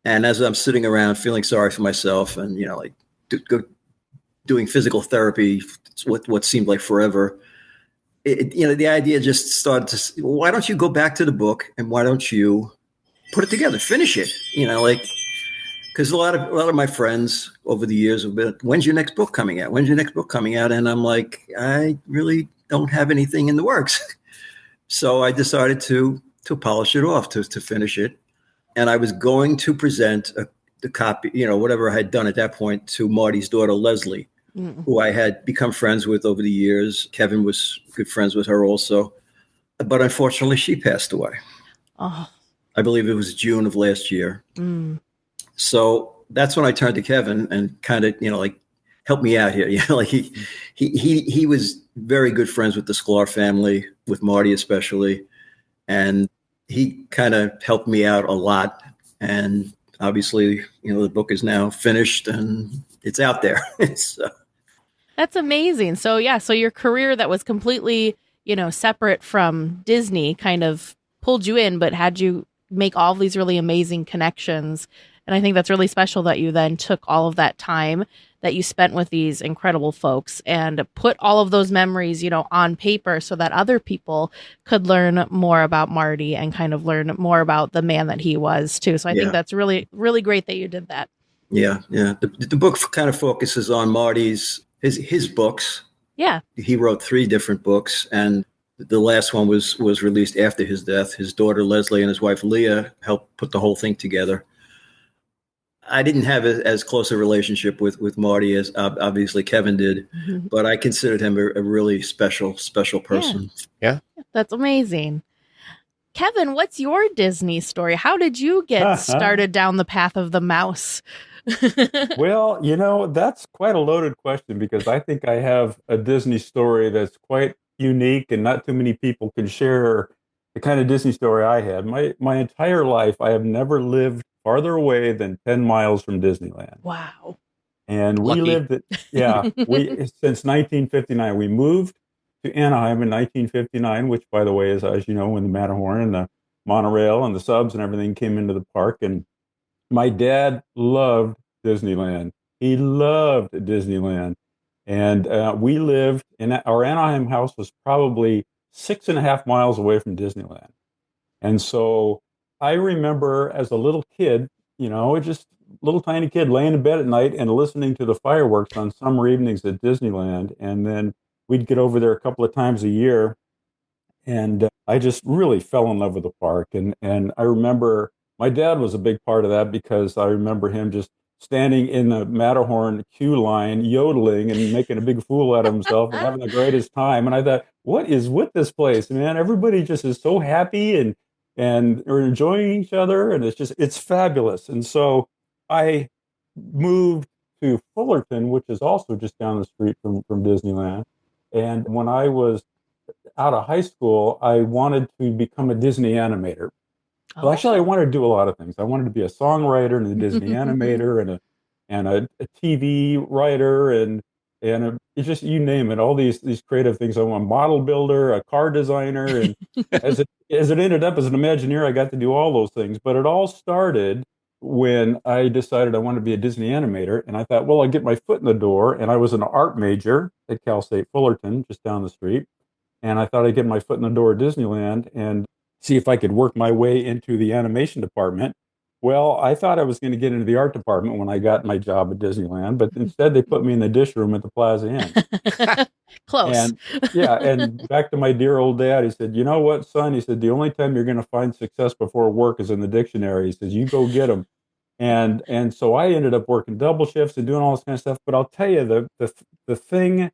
And as I'm sitting around feeling sorry for myself and, doing physical therapy, what seemed like forever, the idea just started to, why don't you go back to the book and why don't you put it together, finish it, because a lot of my friends over the years have been, when's your next book coming out? When's your next book coming out? And I'm like, I really don't have anything in the works. So I decided to polish it off, to finish it. And I was going to present the copy, whatever I had done at that point, to Marty's daughter, Leslie, who I had become friends with over the years. Kevin was good friends with her also. But unfortunately, she passed away. Oh. I believe it was June of last year. So that's when I turned to Kevin and kind of, help me out here. Like he was very good friends with the Sklar family, with Marty especially. And he kind of helped me out a lot. And obviously, the book is now finished and it's out there. That's amazing. So your career that was completely, separate from Disney kind of pulled you in, but had you make all of these really amazing connections. And I think that's really special that you then took all of that time that you spent with these incredible folks and put all of those memories, on paper so that other people could learn more about Marty and kind of learn more about the man that he was too. So I think that's really, really great that you did that. Yeah. The book kind of focuses on Marty's, his books. Yeah. He wrote 3 different books, and the last one was released after his death. His daughter, Leslie, and his wife, Leah, helped put the whole thing together. I didn't have as close a relationship with Marty as obviously Kevin did, but I considered him a really special person. Yeah. That's amazing. Kevin, what's your Disney story? How did you get started down the path of the mouse? Well, that's quite a loaded question because I think I have a Disney story that's quite unique and not too many people can share the kind of Disney story I had. My entire life, I have never lived farther away than 10 miles from Disneyland. Wow. And we lived since 1959. We moved to Anaheim in 1959, which, by the way, is, as you know, when the Matterhorn and the monorail and the subs and everything came into the park. And my dad loved Disneyland. He loved Disneyland. And we lived in our Anaheim house was probably 6.5 miles away from Disneyland. And so I remember as a little kid, just little tiny kid laying in bed at night and listening to the fireworks on summer evenings at Disneyland. And then we'd get over there a couple of times a year. And I just really fell in love with the park. And I remember my dad was a big part of that because I remember him just standing in the Matterhorn queue line, yodeling and making a big fool out of himself and having the greatest time. And I thought, what is with this place, man? Everybody just is so happy and are enjoying each other. And it's fabulous. And so I moved to Fullerton, which is also just down the street from Disneyland. And when I was out of high school, I wanted to become a Disney animator. Well, actually, I wanted to do a lot of things. I wanted to be a songwriter and a Disney animator and a TV writer and it's just, you name it, all these creative things. I'm a model builder, a car designer, and as it ended up as an Imagineer, I got to do all those things. But it all started when I decided I wanted to be a Disney animator, and I thought, well, I'd get my foot in the door, and I was an art major at Cal State Fullerton, just down the street, and I thought I'd get my foot in the door at Disneyland and see if I could work my way into the animation department. Well, I thought I was going to get into the art department when I got my job at Disneyland, but instead they put me in the dish room at the Plaza Inn. Close. And yeah, and back to my dear old dad, he said, "You know what, son?" He said, "The only time you're going to find success before work is in the dictionary." He says, "You go get them." And so I ended up working double shifts and doing all this kind of stuff. But I'll tell you, the thing,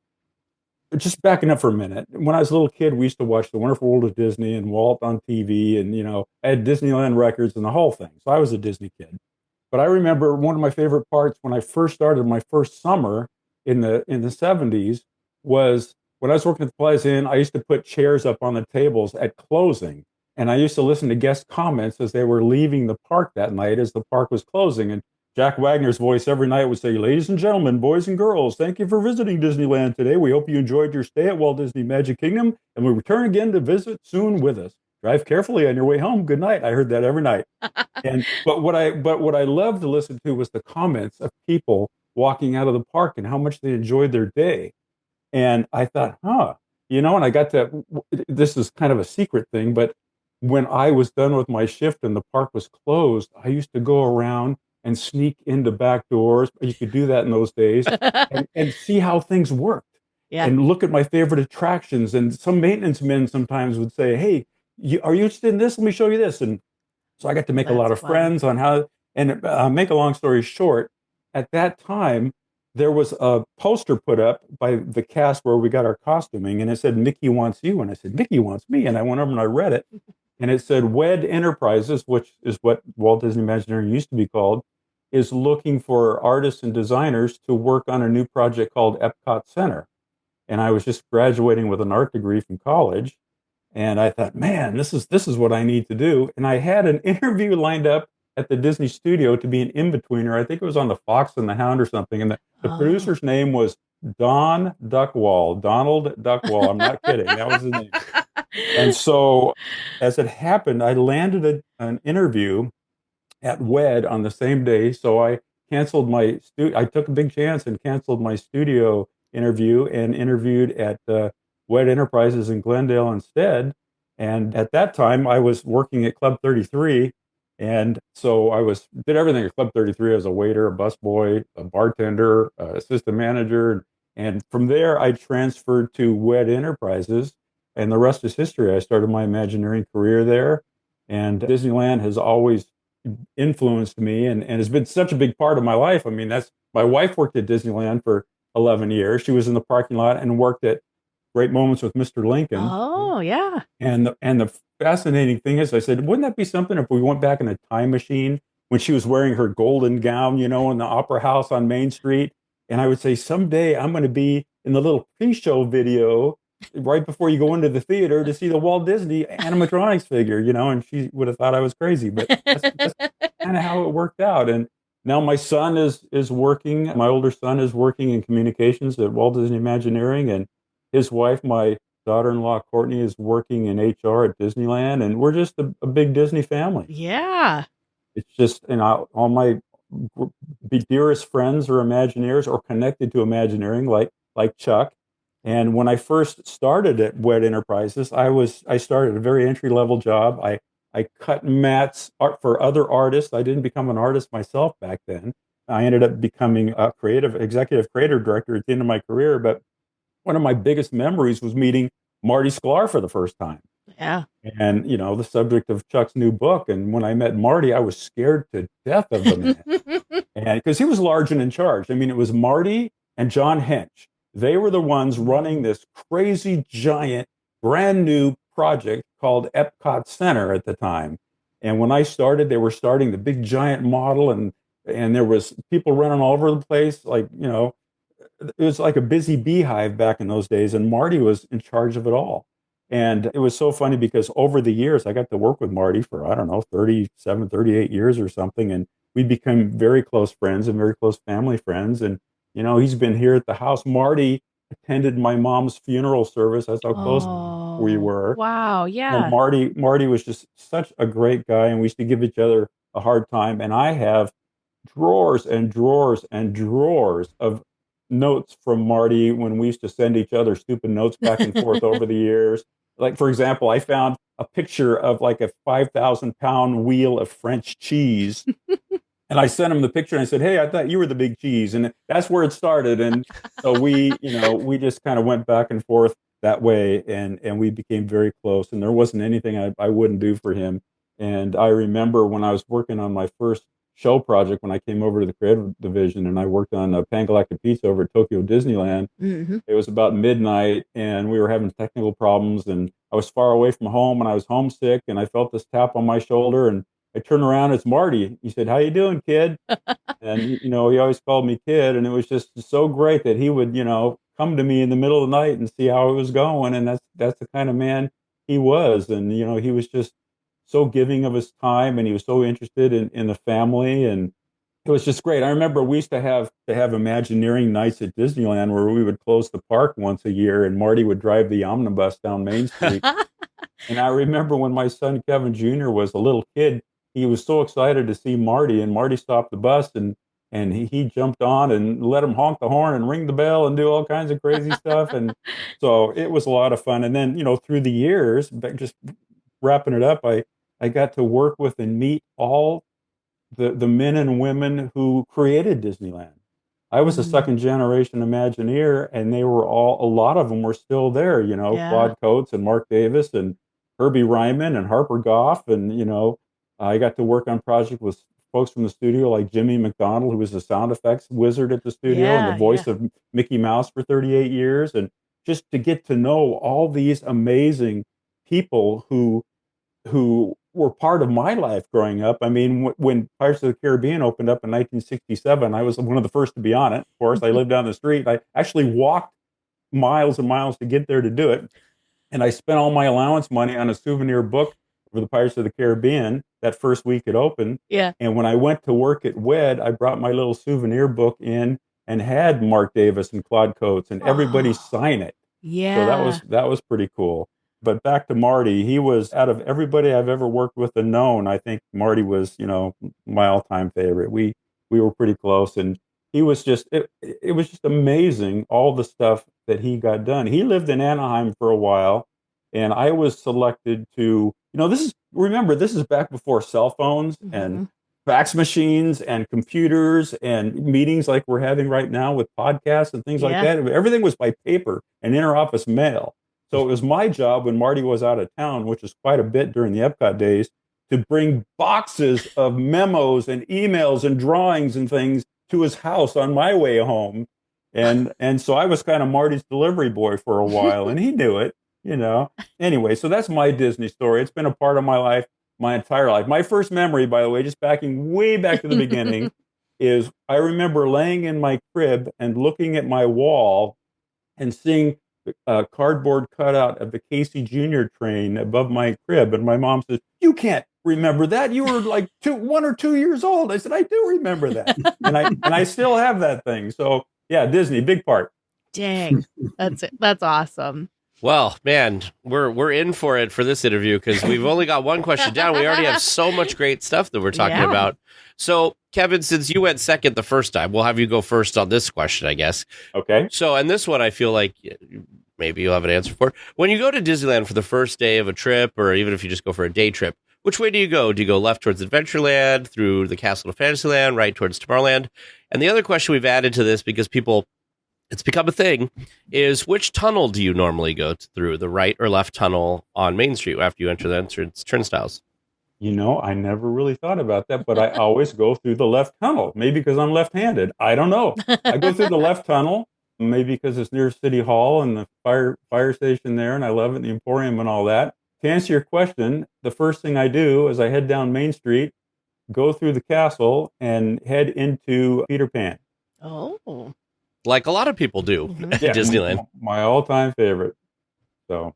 just backing up for a minute, when I was a little kid, we used to watch The Wonderful World of Disney and Walt on TV, and I had Disneyland records and the whole thing. So I was a Disney kid. But I remember one of my favorite parts when I first started my first summer in the 70s was when I was working at the Plaza Inn. I used to put chairs up on the tables at closing, and I used to listen to guest comments as they were leaving the park that night as the park was closing. And Jack Wagner's voice every night would say, "Ladies and gentlemen, boys and girls, thank you for visiting Disneyland today. We hope you enjoyed your stay at Walt Disney Magic Kingdom, and we return again to visit soon with us. Drive carefully on your way home. Good night." I heard that every night. But what I loved to listen to was the comments of people walking out of the park and how much they enjoyed their day. And I thought, and I got to, this is kind of a secret thing, but when I was done with my shift and the park was closed, I used to go around and sneak into back doors. You could do that in those days and see how things worked. Yeah. And look at my favorite attractions. And some maintenance men sometimes would say, "Hey, are you interested in this? Let me show you this." And so I got to make a lot of friends on how, and make a long story short, at that time, there was a poster put up by the cast where we got our costuming, and it said, "Mickey wants you." And I said, "Mickey wants me." And I went over and I read it, and it said, "WED Enterprises," which is what Walt Disney Imagineering used to be called, is looking for artists and designers to work on a new project called Epcot Center. And I was just graduating with an art degree from college. And I thought, man, this is what I need to do. And I had an interview lined up at the Disney studio to be an in-betweener. I think it was on the Fox and the Hound or something. And the producer's name was Don Duckwall, Donald Duckwall. I'm not kidding. That was his name. And so as it happened, I landed an interview at WED on the same day. So I canceled I took a big chance and canceled my studio interview and interviewed at WED Enterprises in Glendale instead. And at that time, I was working at Club 33. And so did everything at Club 33 as a waiter, a busboy, a bartender, assistant manager. And from there, I transferred to WED Enterprises. And the rest is history. I started my Imagineering career there. And Disneyland has always influenced me and has been such a big part of my life. I mean, my wife worked at Disneyland for 11 years. She was in the parking lot and worked at Great Moments with Mr. Lincoln. Oh, yeah. And the fascinating thing is, I said, wouldn't that be something if we went back in a time machine when she was wearing her golden gown, in the Opera House on Main Street? And I would say, someday I'm going to be in the little pre-show video right before you go into the theater to see the Walt Disney animatronics figure, and she would have thought I was crazy, but that's kind of how it worked out. And now my son is working, my older son is working in communications at Walt Disney Imagineering, and his wife, my daughter-in-law, Courtney, is working in HR at Disneyland, and we're just a big Disney family. Yeah. It's just, all my dearest friends are Imagineers or connected to Imagineering, like Chuck. And when I first started at WED Enterprises, I started a very entry-level job. I cut mats for other artists. I didn't become an artist myself back then. I ended up becoming a executive creative director at the end of my career. But one of my biggest memories was meeting Marty Sklar for the first time. Yeah. And, the subject of Chuck's new book. And when I met Marty, I was scared to death of the man. And because he was large and in charge. I mean, it was Marty and John Hench. They were the ones running this crazy, giant, brand new project called Epcot Center at the time. And when I started, they were starting the big giant model, and there was people running all over the place. It was like a busy beehive back in those days, and Marty was in charge of it all. And it was so funny because over the years, I got to work with Marty for, 37, 38 years or something. And we became very close friends and very close family friends. And he's been here at the house. Marty attended my mom's funeral service. That's how close we were. Wow, yeah. And Marty was just such a great guy, and we used to give each other a hard time. And I have drawers and drawers and drawers of notes from Marty when we used to send each other stupid notes back and forth over the years. Like, for example, I found a picture of like a 5,000-pound wheel of French cheese. And I sent him the picture and I said, "Hey, I thought you were the big cheese." And that's where it started. And so we just kind of went back and forth that way, and we became very close. And there wasn't anything I wouldn't do for him. And I remember when I was working on my first show project, when I came over to the creative division and I worked on Pan Galactic Pizza over at Tokyo Disneyland. Mm-hmm. It was about midnight and we were having technical problems, and I was far away from home and I was homesick, and I felt this tap on my shoulder, and I turned around, it's Marty. He said, "How you doing, kid?" And, he always called me kid. And it was just so great that he would, come to me in the middle of the night and see how it was going. And that's the kind of man he was. And, he was just so giving of his time, and he was so interested in the family. And it was just great. I remember we used to have Imagineering nights at Disneyland where we would close the park once a year, and Marty would drive the omnibus down Main Street. And I remember when my son Kevin Jr. was a little kid, he was so excited to see Marty, and Marty stopped the bus and he jumped on and let him honk the horn and ring the bell and do all kinds of crazy stuff. And so it was a lot of fun. And then, through the years, just wrapping it up, I got to work with and meet all the men and women who created Disneyland. I was a second generation Imagineer, and a lot of them were still there, Claude Coates and Mark Davis and Herbie Ryman and Harper Goff. And, I got to work on projects with folks from the studio like Jimmy McDonald, who was the sound effects wizard at the studio and the voice of Mickey Mouse for 38 years. And just to get to know all these amazing people who were part of my life growing up. I mean, when Pirates of the Caribbean opened up in 1967, I was one of the first to be on it. Of course, I lived down the street. I actually walked miles and miles to get there to do it. And I spent all my allowance money on a souvenir book for the Pirates of the Caribbean that first week it opened. Yeah. And when I went to work at WED, I brought my little souvenir book in and had Mark Davis and Claude Coates and everybody sign it. Yeah. So that was pretty cool. But back to Marty, he was, out of everybody I've ever worked with and known, I think Marty was, my all-time favorite. We were pretty close, and he was just, it was just amazing, all the stuff that he got done. He lived in Anaheim for a while, and I was selected to, this is back before cell phones and fax machines and computers and meetings like we're having right now with podcasts and things like that. Everything was by paper and interoffice mail. So it was my job when Marty was out of town, which was quite a bit during the Epcot days, to bring boxes of memos and emails and drawings and things to his house on my way home. And so I was kind of Marty's delivery boy for a while, and he knew it, Anyway, so that's my Disney story. It's been a part of my life, my entire life. My first memory, by the way, just backing way back to the beginning, is I remember laying in my crib and looking at my wall and seeing a cardboard cutout of the Casey Jr. train above my crib. And my mom says, "You can't remember that. You were like 1 or 2 years old." I said, "I do remember that." and I still have that thing. So yeah, Disney, big part. Dang. That's awesome. Well, man, we're in for it for this interview because we've only got one question down. We already have so much great stuff that we're talking about. So, Kevin, since you went second the first time, we'll have you go first on this question, I guess. Okay. So, and this one, I feel like maybe you'll have an answer for. When you go to Disneyland for the first day of a trip, or even if you just go for a day trip, which way do you go? Do you go left towards Adventureland, through the Castle of Fantasyland, right towards Tomorrowland? And the other question we've added to this, because it's become a thing, is which tunnel do you normally go through, the right or left tunnel on Main Street after you enter the entrance turnstiles? I never really thought about that, but I always go through the left tunnel. Maybe because I'm left-handed. I don't know. I go through the left tunnel, maybe because it's near City Hall and the fire station there, and I love it, the Emporium and all that. To answer your question, the first thing I do is I head down Main Street, go through the castle, and head into Peter Pan. Oh. Like a lot of people do at Disneyland. My all-time favorite. So,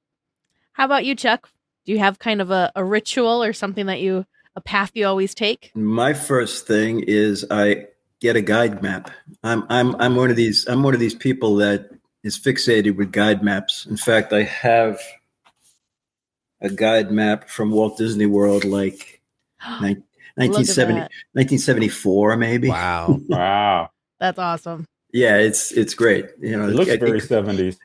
how about you, Chuck? Do you have kind of a ritual or something a path you always take? My first thing is I get a guide map. I'm one of these people that is fixated with guide maps. In fact, I have a guide map from Walt Disney World, like 1974, maybe. Wow. Wow. That's awesome. Yeah, it's great. It looks very 70s.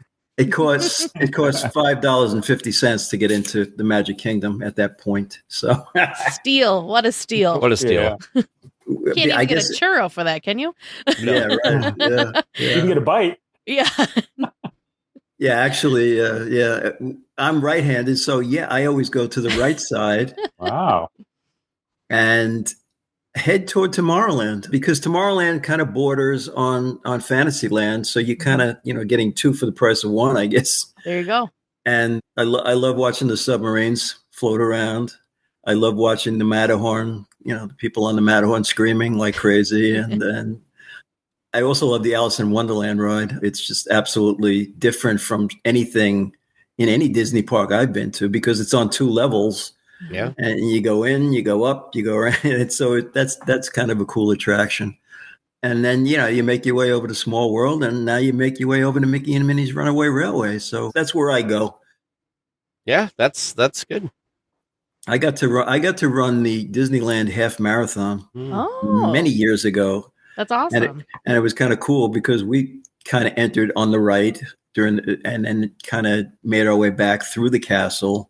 It costs $5.50 to get into the Magic Kingdom at that point. So Steal. What a steal. What a steal. Can't even get a churro for that, can you? Yeah, right. Yeah, You can get a bite. Yeah. yeah. Actually, I'm right-handed, so yeah, I always go to the right side Wow. and head toward Tomorrowland, because Tomorrowland kind of borders on Fantasyland, so you kind of getting two for the price of one, I guess. There you go. And I love watching the submarines float around. I love watching the Matterhorn, the people on the Matterhorn screaming like crazy. And then I also love the Alice in Wonderland ride. It's just absolutely different from anything in any Disney park I've been to, because it's on two levels. Yeah. And you go in, you go up, you go around. And so that's kind of a cool attraction. And then, you make your way over to Small World, and now you make your way over to Mickey and Minnie's Runaway Railway. So that's where I go. Yeah, that's good. I got to run the Disneyland half marathon Oh, many years ago. that's awesome. And it was kind of cool because we kind of entered on the right and then kind of made our way back through the castle,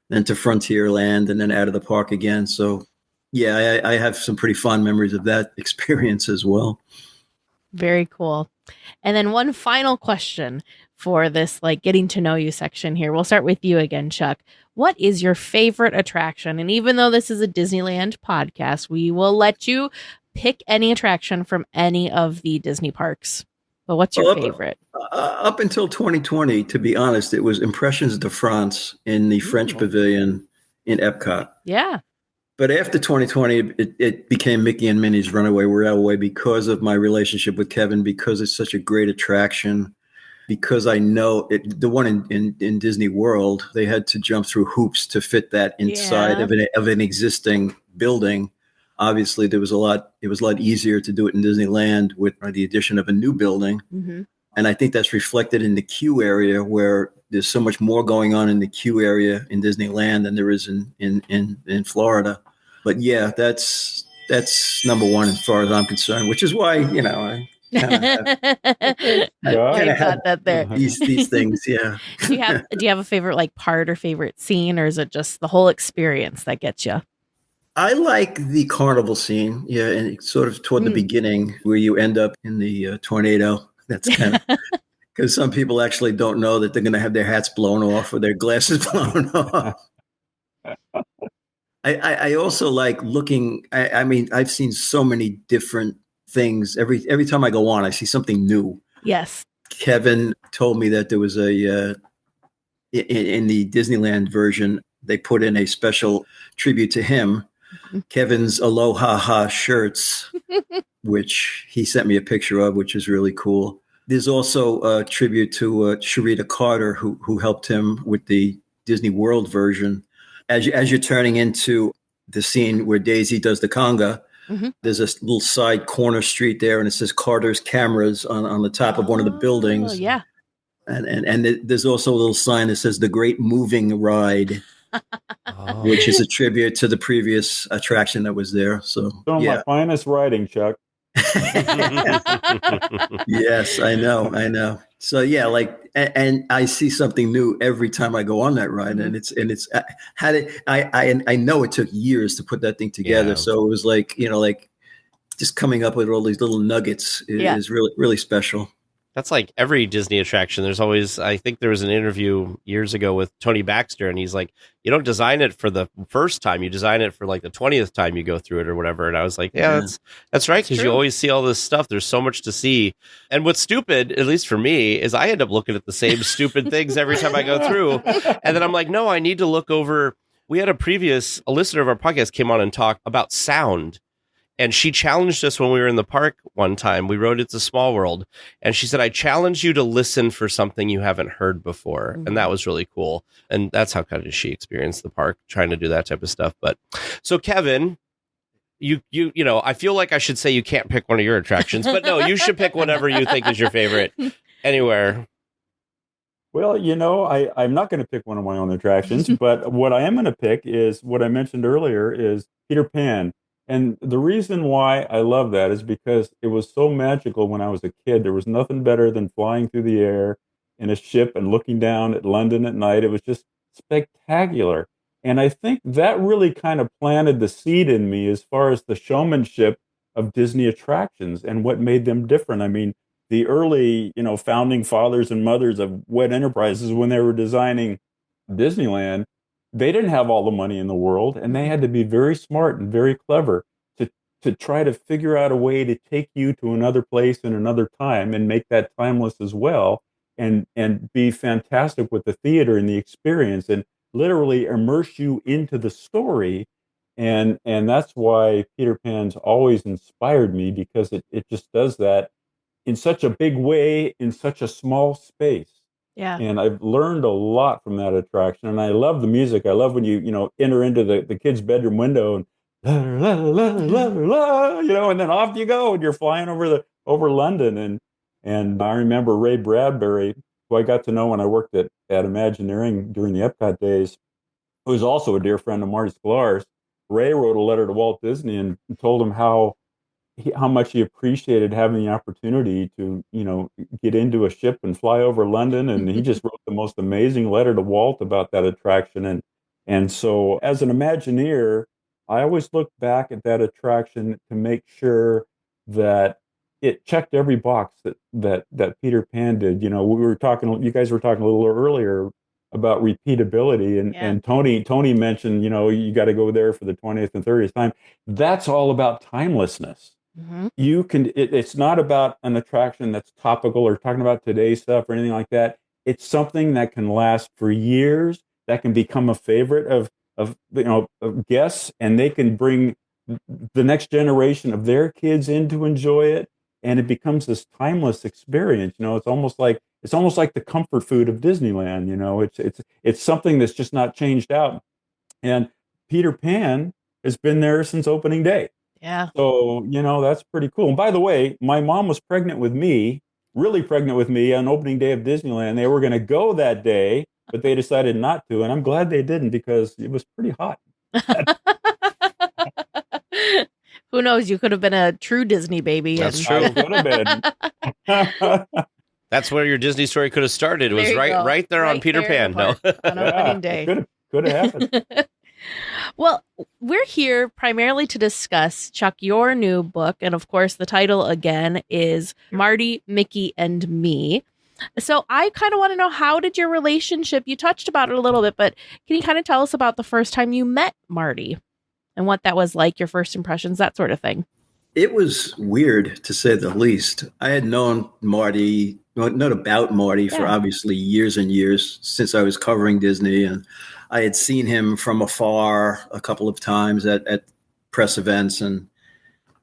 then to Frontierland, and then out of the park again. So yeah, I have some pretty fond memories of that experience as well. Very cool. And then one final question for this getting to know you section here. We'll start with you again, Chuck. What is your favorite attraction? And even though this is a Disneyland podcast, we will let you pick any attraction from any of the Disney parks. But what's your favorite? Up until 2020, to be honest, it was Impressions de France in the French Pavilion in Epcot. Yeah. But after 2020, it became Mickey and Minnie's Runaway Railway because of my relationship with Kevin, because it's such a great attraction, because I know the one in Disney World, they had to jump through hoops to fit that inside of an existing building. Obviously, it was a lot easier to do it in Disneyland with the addition of a new building. Mm-hmm. And I think that's reflected in the queue area, where there's so much more going on in the queue area in Disneyland than there is in Florida. But yeah, that's number one as far as I'm concerned, which is why, I got that there. These things, yeah. Do you have a favorite part or favorite scene, or is it just the whole experience that gets you? I like the carnival scene, yeah, and sort of toward the beginning where you end up in the tornado. That's kind of because some people actually don't know that they're going to have their hats blown off or their glasses blown off. I also like looking. I mean, I've seen so many different things. Every time I go on, I see something new. Yes. Kevin told me that there was in the Disneyland version, they put in a special tribute to him. Kevin's Aloha Ha shirts, which he sent me a picture of, which is really cool. There's also a tribute to Sharita Carter, who helped him with the Disney World version. As you're turning into the scene where Daisy does the conga, there's a little side corner street there, and it says Carter's Cameras on the top of one of the buildings. Yeah. And there's also a little sign that says The Great Moving Ride. Which is a tribute to the previous attraction that was there. So my finest writing, Chuck. Yes, I know. So yeah, and I see something new every time I go on that ride, and it's I know it took years to put that thing together. Yeah. So it was just coming up with all these little nuggets is really, really special. That's like every Disney attraction. There's always, I think there was an interview years ago with Tony Baxter, and he's like, you don't design it for the first time. You design it for the 20th time you go through it or whatever. And I was like, that's right. Because you always see all this stuff. There's so much to see. And what's stupid, at least for me, is I end up looking at the same stupid things every time I go through. And then I'm like, no, I need to look over. We had a listener of our podcast came on and talked about sound. And she challenged us when we were in the park one time. We rode It's a Small World. And she said, I challenge you to listen for something you haven't heard before. Mm-hmm. And that was really cool. And that's how kind of she experienced the park, trying to do that type of stuff. But so Kevin, you know, I feel like I should say you can't pick one of your attractions, but no, you should pick whatever you think is your favorite anywhere. Well, I'm not going to pick one of my own attractions, but what I am going to pick is what I mentioned earlier is Peter Pan. And the reason why I love that is because it was so magical when I was a kid. There was nothing better than flying through the air in a ship and looking down at London at night. It was just spectacular. And I think that really kind of planted the seed in me as far as the showmanship of Disney attractions and what made them different. I mean, the early, founding fathers and mothers of Wet Enterprises, when they were designing Disneyland, they didn't have all the money in the world, and they had to be very smart and very clever to try to figure out a way to take you to another place in another time and make that timeless as well, and be fantastic with the theater and the experience and literally immerse you into the story. And that's why Peter Pan's always inspired me, because it just does that in such a big way in such a small space. Yeah. And I've learned a lot from that attraction. And I love the music. I love when you enter into the kid's bedroom window and la, la, la, la, la, and then off you go and you're flying over London. And I remember Ray Bradbury, who I got to know when I worked at Imagineering during the Epcot days, who was also a dear friend of Marty Sklar's. Ray wrote a letter to Walt Disney and told him how much he appreciated having the opportunity to, get into a ship and fly over London. And he just wrote the most amazing letter to Walt about that attraction. And so as an Imagineer, I always look back at that attraction to make sure that it checked every box that Peter Pan did. You guys were talking a little earlier about repeatability, and Tony mentioned, you got to go there for the 20th and 30th time. That's all about timelessness. Mm-hmm. It's not about an attraction that's topical or talking about today's stuff or anything like that. It's something that can last for years, that can become a favorite of guests, and they can bring the next generation of their kids in to enjoy it, and it becomes this timeless experience. It's almost like the comfort food of Disneyland. It's something that's just not changed out. And Peter Pan has been there since opening day. Yeah. So, that's pretty cool. And by the way, my mom was really pregnant with me on opening day of Disneyland. They were going to go that day, but they decided not to. And I'm glad they didn't, because it was pretty hot. Who knows? You could have been a true Disney baby. That's true. I could have been. That's where your Disney story could have started. It was right there on Peter Pan. No, on opening day. Could have happened. Well, we're here primarily to discuss, Chuck, your new book. And of course, the title again is Marty, Mickey, and Me. So I kind of want to know, how did your relationship, you touched about it a little bit, but can you kind of tell us about the first time you met Marty and what that was like, your first impressions, that sort of thing? It was weird, to say the least. I had known Marty, not about Marty, for obviously years and years, since I was covering Disney, and I had seen him from afar a couple of times at press events and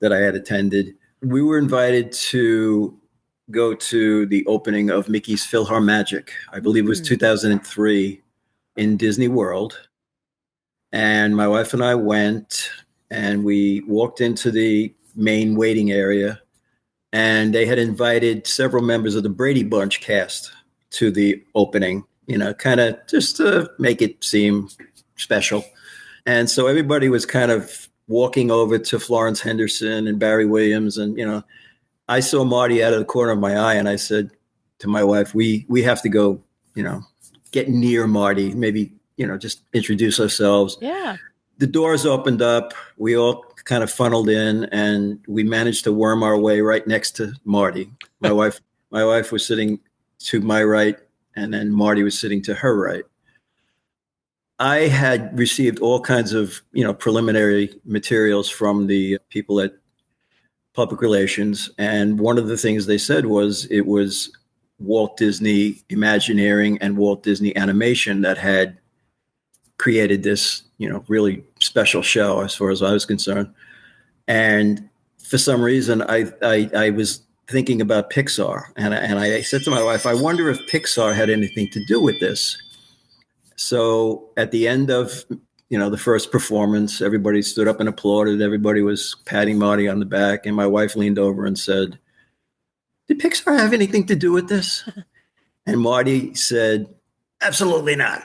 that I had attended. We were invited to go to the opening of Mickey's PhilharMagic. I believe it was 2003 in Disney World. And my wife and I went, and we walked into the main waiting area, and they had invited several members of the Brady Bunch cast to the opening, kind of just to make it seem special. And so everybody was kind of walking over to Florence Henderson and Barry Williams. And, I saw Marty out of the corner of my eye, and I said to my wife, we have to go, get near Marty, maybe, just introduce ourselves. Yeah. The doors opened up. We all kind of funneled in, and we managed to worm our way right next to Marty. My wife was sitting to my right, and then Marty was sitting to her right. I had received all kinds of, preliminary materials from the people at Public Relations. And one of the things they said was it was Walt Disney Imagineering and Walt Disney Animation that had created this, really special show as far as I was concerned. And for some reason, I was thinking about Pixar. And I said to my wife, I wonder if Pixar had anything to do with this. So at the end of, the first performance, everybody stood up and applauded. Everybody was patting Marty on the back. And my wife leaned over and said, did Pixar have anything to do with this? And Marty said, absolutely not.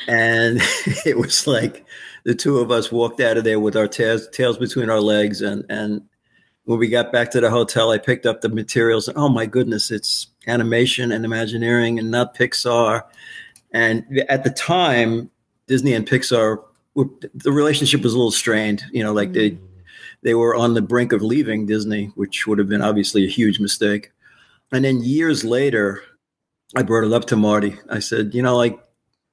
And it was like the two of us walked out of there with our tails between our legs. And when we got back to the hotel, I picked up the materials. And, oh my goodness, it's animation and Imagineering and not Pixar. And at the time, Disney and Pixar, the relationship was a little strained. Like they were on the brink of leaving Disney, which would have been obviously a huge mistake. And then years later, I brought it up to Marty. I said, like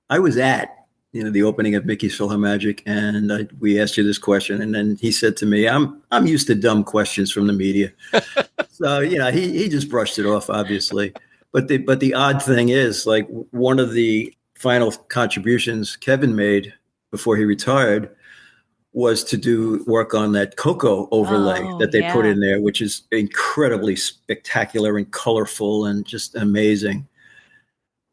I was at, the opening of Mickey's PhilharMagic, and we asked you this question. And then he said to me, I'm used to dumb questions from the media. So, he just brushed it off, obviously. But the odd thing is, like, one of the final contributions Kevin made before he retired was to do work on that Coco overlay that they put in there, which is incredibly spectacular and colorful and just amazing.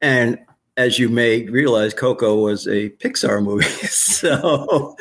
And as you may realize, Coco was a Pixar movie. So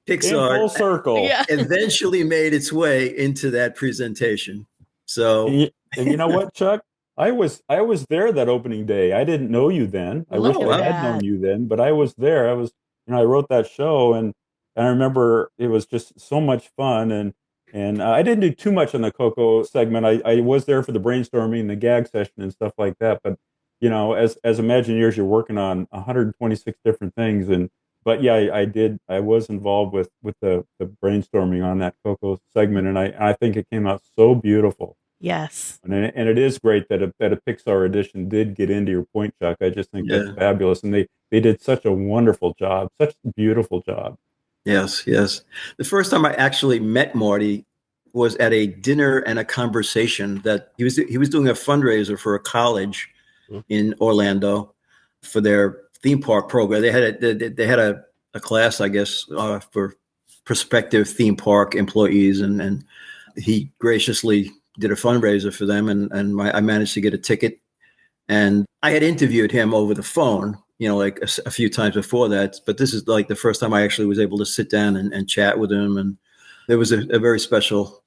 Pixar in full circle eventually made its way into that presentation. So and you know what, Chuck? I was there that opening day. I didn't know you then. I wish I had known you then, but I was there. I wrote that show, and I remember it was just so much fun. And I didn't do too much on the Coco segment. I was there for the brainstorming, the gag session, and stuff like that. But as Imagineers, you're working on 126 different things. But yeah, I was involved with the brainstorming on that Coco segment, and I think it came out so beautiful. Yes. And it is great that a Pixar edition did get into your point, Chuck. I just think that's fabulous. And they did such a wonderful job, such a beautiful job. Yes. The first time I actually met Marty was at a dinner and a conversation that he was doing a fundraiser for a college in Orlando for their theme park program. They had a class, I guess, for prospective theme park employees, and he graciously did a fundraiser for them, and I managed to get a ticket. And I had interviewed him over the phone, like a few times before that, but this is like the first time I actually was able to sit down and chat with him. And there was a very special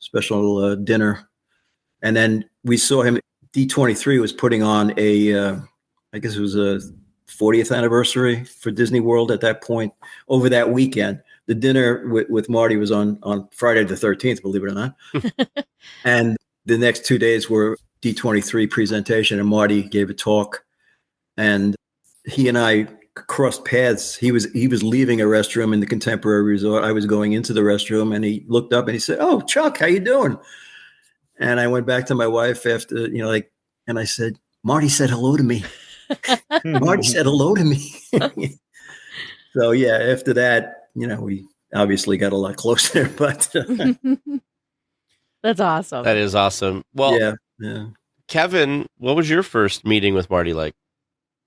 dinner. And then we saw him. D23 was putting on I guess it was a 40th anniversary for Disney World at that point over that weekend. The dinner with Marty was on Friday the 13th, believe it or not. And the next 2 days were D23 presentation, and Marty gave a talk, and he and I crossed paths. He was leaving a restroom in the Contemporary Resort. I was going into the restroom, and he looked up and he said, "Oh, Chuck, how you doing?" And I went back to my wife after, and I said, "Marty said hello to me." Marty said hello to me. So yeah, after that, we obviously got a lot closer, but that's awesome. That is awesome. Well, yeah. Kevin, what was your first meeting with Marty like?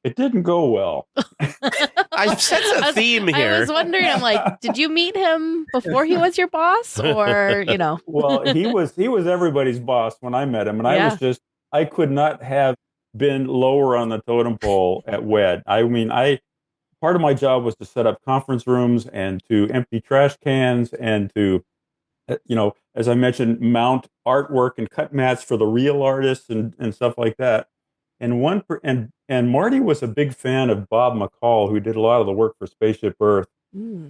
It didn't go well. I sense a theme here. I was wondering, I'm like, did you meet him before he was your boss, or Well, he was everybody's boss when I met him, and I could not have been lower on the totem pole at WED. I mean, part of my job was to set up conference rooms and to empty trash cans and to, as I mentioned, mount artwork and cut mats for the real artists and stuff like that. And Marty was a big fan of Bob McCall, who did a lot of the work for Spaceship Earth.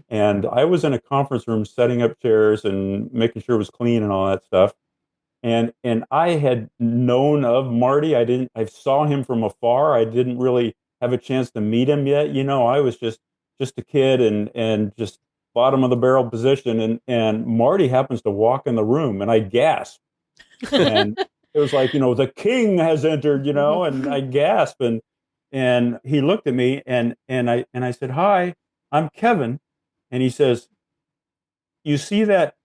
And I was in a conference room setting up chairs and making sure it was clean and all that stuff. And I had known of Marty. I saw him from afar. I didn't really have a chance to meet him yet. I was just a kid and just bottom of the barrel position. And Marty happens to walk in the room, and I gasped. And it was like, the king has entered, and I gasped. And he looked at me and I said, "Hi, I'm Kevin." And he says, "You see that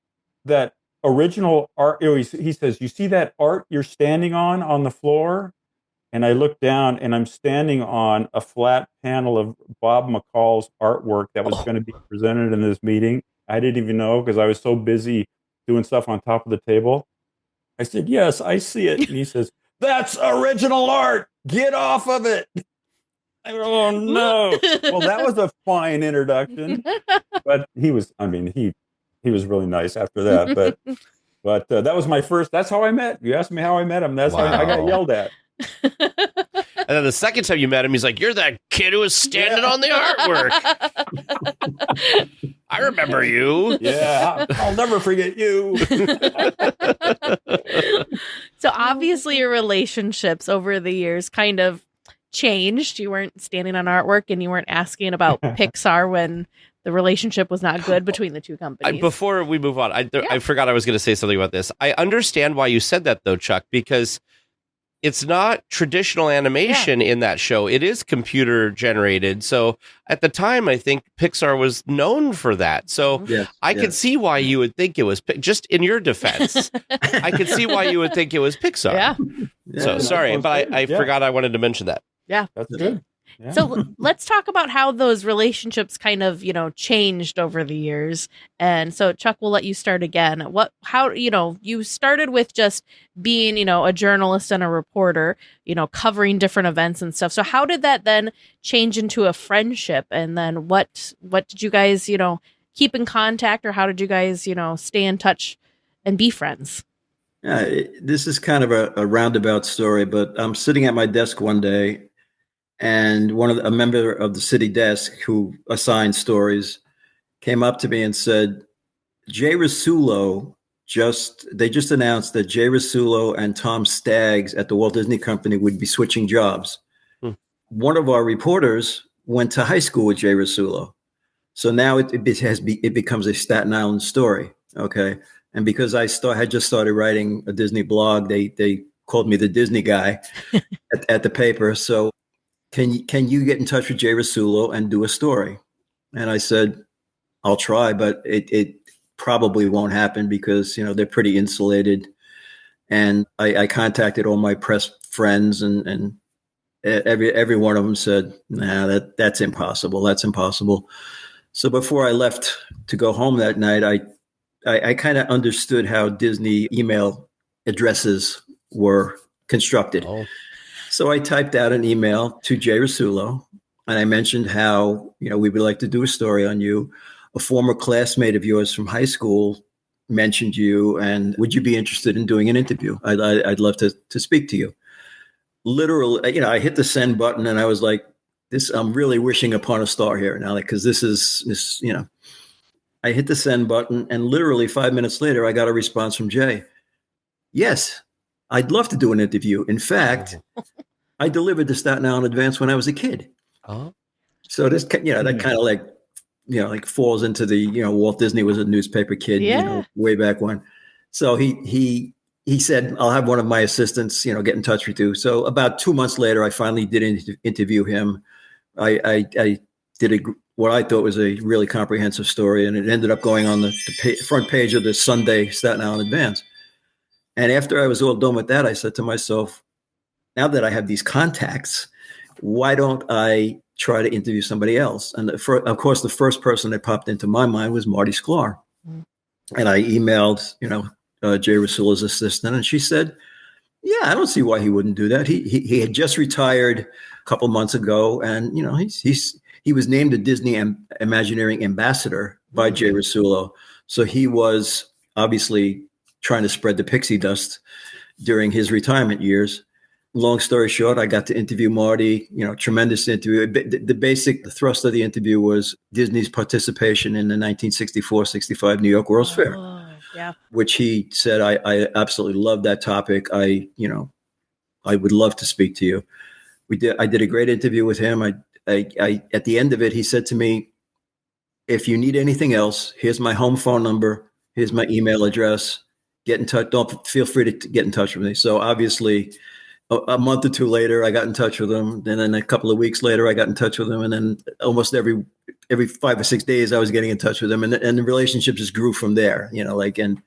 original art?" He says, "You see that art you're standing on the floor?" And I looked down, and I'm standing on a flat panel of Bob McCall's artwork that was going to be presented in this meeting. I didn't even know because I was so busy doing stuff on top of the table. I said, "Yes, I see it." And he says, "That's original art. Get off of it." I go, "Oh no." Well, that was a fine introduction, but he was really nice after that. But that was my first. That's how I met. You asked me how I met him. That's how I got yelled at. And then the second time you met him, he's like, "You're that kid who was standing on the artwork. I remember you." Yeah, I'll never forget you. So obviously your relationships over the years kind of changed. You weren't standing on artwork and you weren't asking about Pixar when the relationship was not good between the two companies. Before we move on, I forgot I was going to say something about this. I understand why you said that, though, Chuck, because it's not traditional animation in that show. It is computer generated. So at the time, I think Pixar was known for that. So I could see why you would think it was, just in your defense, I could see why you would think it was Pixar. Yeah. So sorry, but I forgot I wanted to mention that. Yeah. That's good. Yeah. So let's talk about how those relationships kind of, changed over the years. And so Chuck, we'll let you start again. How you started with just being, a journalist and a reporter, covering different events and stuff. So how did that then change into a friendship? And then what did you guys, keep in contact, or how did you guys, stay in touch and be friends? This is kind of a roundabout story, but I'm sitting at my desk one day, and a member of the city desk who assigned stories came up to me and said, Jay Rasulo just announced that Jay Rasulo and Tom Staggs at the Walt Disney Company would be switching jobs. One of our reporters went to high school with Jay Rasulo. So now it becomes a Staten Island story. Okay. And because I had just started writing a Disney blog, they called me the Disney guy at the paper. So can you get in touch with Jay Rasulo and do a story? And I said, I'll try, but it probably won't happen because, they're pretty insulated. And I contacted all my press friends and every one of them said, nah, that's impossible. That's impossible. So before I left to go home that night, I kind of understood how Disney email addresses were constructed. Oh. So I typed out an email to Jay Rasulo, and I mentioned how, we would like to do a story on you. A former classmate of yours from high school mentioned you, and would you be interested in doing an interview? I'd love to speak to you. Literally, I hit the send button, and I was like, I'm really wishing upon a star here now, because this. I hit the send button, and literally 5 minutes later, I got a response from Jay. Yes, I'd love to do an interview. In fact, I delivered the Staten Island Advance when I was a kid. Oh, so this, that kind of falls into the, Walt Disney was a newspaper kid, way back when. So he said, I'll have one of my assistants, get in touch with you. So about 2 months later, I finally did interview him. I did what I thought was a really comprehensive story, and it ended up going on the front page of the Sunday Staten Island Advance. And after I was all done with that, I said to myself, now that I have these contacts, why don't I try to interview somebody else? And of course, the first person that popped into my mind was Marty Sklar. And I emailed, Jay Rasulo's assistant, and she said, yeah, I don't see why he wouldn't do that. He had just retired a couple months ago, and, he was named a Disney Imagineering ambassador by Jay Rasulo. So he was obviously trying to spread the pixie dust during his retirement years. Long story short, I got to interview Marty, tremendous interview. The thrust of the interview was Disney's participation in the 1964-65 New York World's Fair, which he said, I absolutely love that topic. I would love to speak to you. I did a great interview with him. I at the end of it, he said to me, if you need anything else, here's my home phone number. Here's my email address. Get in touch. Feel free to get in touch with me. So obviously a month or two later, I got in touch with him. And then a couple of weeks later, I got in touch with him. And then almost every 5 or 6 days, I was getting in touch with him. And the relationship just grew from there, and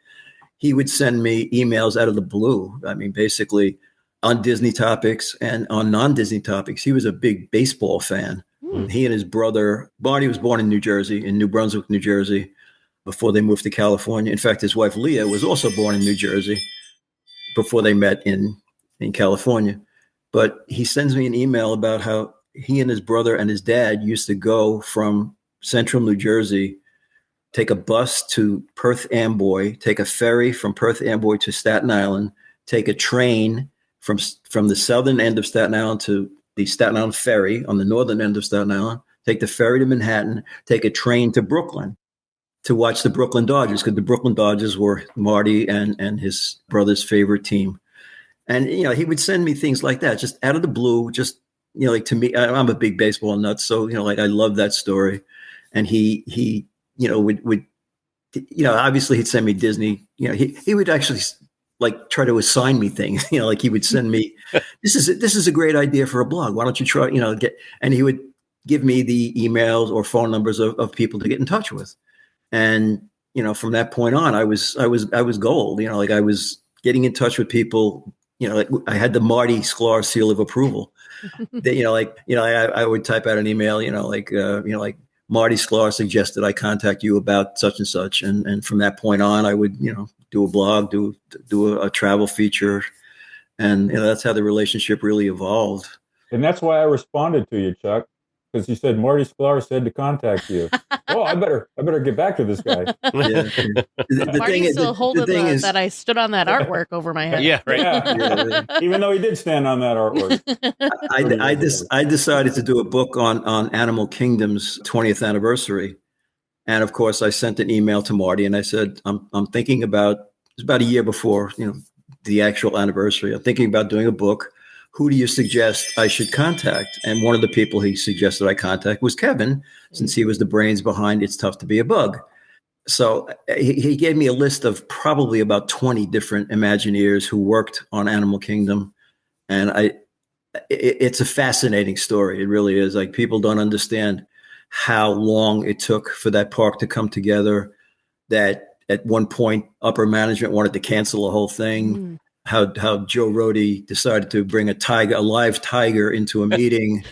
he would send me emails out of the blue. I mean, basically on Disney topics and on non-Disney topics. He was a big baseball fan. He and his brother, Barney, was born in New Jersey, in New Brunswick, New Jersey, before they moved to California. In fact, his wife, Leah, was also born in New Jersey before they met in California. But he sends me an email about how he and his brother and his dad used to go from central New Jersey, take a bus to Perth Amboy, take a ferry from Perth Amboy to Staten Island, take a train from the southern end of Staten Island to the Staten Island ferry on the northern end of Staten Island, take the ferry to Manhattan, take a train to Brooklyn. to watch the Brooklyn Dodgers, because the Brooklyn Dodgers were Marty and his brother's favorite team. And, he would send me things like that, just out of the blue, just, like to me, I'm a big baseball nut. So, like I love that story. And he would obviously he'd send me Disney, he would actually like try to assign me things, like he would send me, this is a great idea for a blog. Why don't you try, and he would give me the emails or phone numbers of people to get in touch with. And, from that point on, I was gold, like I was getting in touch with people, like I had the Marty Sklar seal of approval. That, I would type out an email, like Marty Sklar suggested I contact you about such and such. And from that point on, I would, do a blog, do a travel feature. And that's how the relationship really evolved. And that's why I responded to you, Chuck, because you said Marty Sklar said to contact you. Oh, I better get back to this guy. Yeah. Marty's still holding that I stood on that artwork over my head. Yeah, right. Yeah. Even though he did stand on that artwork. I decided to do a book on Animal Kingdom's 20th anniversary. And of course, I sent an email to Marty and I said, I'm thinking about, it's about a year before, the actual anniversary. I'm thinking about doing a book. Who do you suggest I should contact? And one of the people he suggested I contact was Kevin, since he was the brains behind It's Tough to Be a Bug. So he gave me a list of probably about 20 different Imagineers who worked on Animal Kingdom. And it's a fascinating story. It really is. Like, people don't understand how long it took for that park to come together, that at one point upper management wanted to cancel the whole thing. How Joe Rohde decided to bring a live tiger into a meeting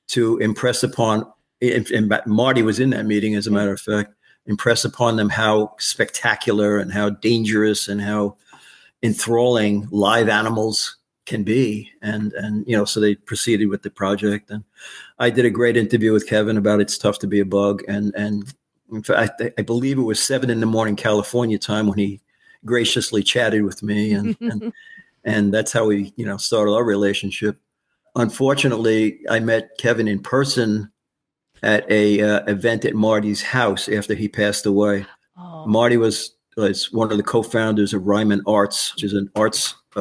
to impress upon, and Marty was in that meeting, as a matter of fact, impress upon them how spectacular and how dangerous and how enthralling live animals can be. And so they proceeded with the project. And I did a great interview with Kevin about It's Tough to Be a Bug. And in fact, I believe it was 7 a.m. California time when he graciously chatted with me. And that's how we, started our relationship. Unfortunately, I met Kevin in person at a event at Marty's house after he passed away. Oh. Marty was one of the co-founders of Ryman Arts, which is an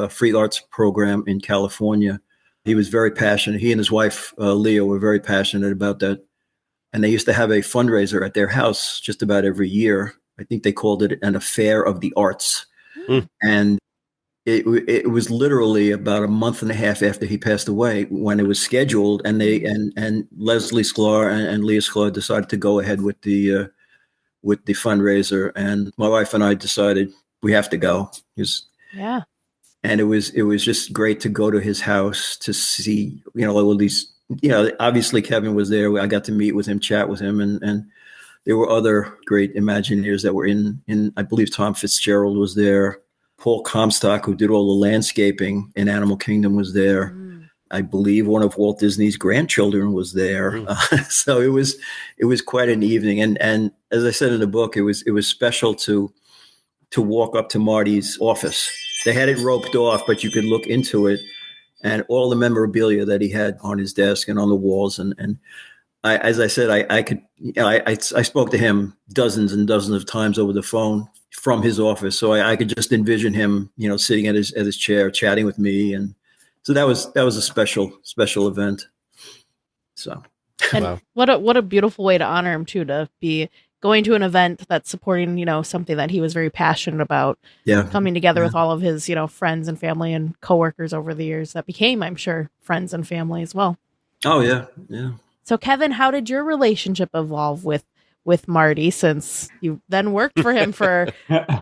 free arts program in California. He was very passionate. He and his wife, Leah, were very passionate about that. And they used to have a fundraiser at their house just about every year. I think they called it an Affair of the Arts. And it was literally about a month and a half after he passed away when it was scheduled, and Leslie Sklar and Leah Sklar decided to go ahead with the fundraiser, and my wife and I decided we have to go. Yeah. And it was just great to go to his house to see, all these, obviously Kevin was there. I got to meet with him, chat with him, and there were other great Imagineers that were in, I believe Tom Fitzgerald was there. Paul Comstock, who did all the landscaping in Animal Kingdom, was there. I believe one of Walt Disney's grandchildren was there. So it was quite an evening. And as I said in the book, it was special to walk up to Marty's office. They had it roped off, but you could look into it, and all the memorabilia that he had on his desk and on the walls. And I, as I said, I spoke to him dozens and dozens of times over the phone from his office. So I could just envision him, sitting at his chair, chatting with me. And so that was a special event. So, and wow. What a beautiful way to honor him too, to be going to an event that's supporting, something that he was very passionate about. Yeah. Coming together with all of his, friends and family and coworkers over the years that became, I'm sure, friends and family as well. Oh yeah. Yeah. So Kevin, how did your relationship evolve with Marty, since you then worked for him for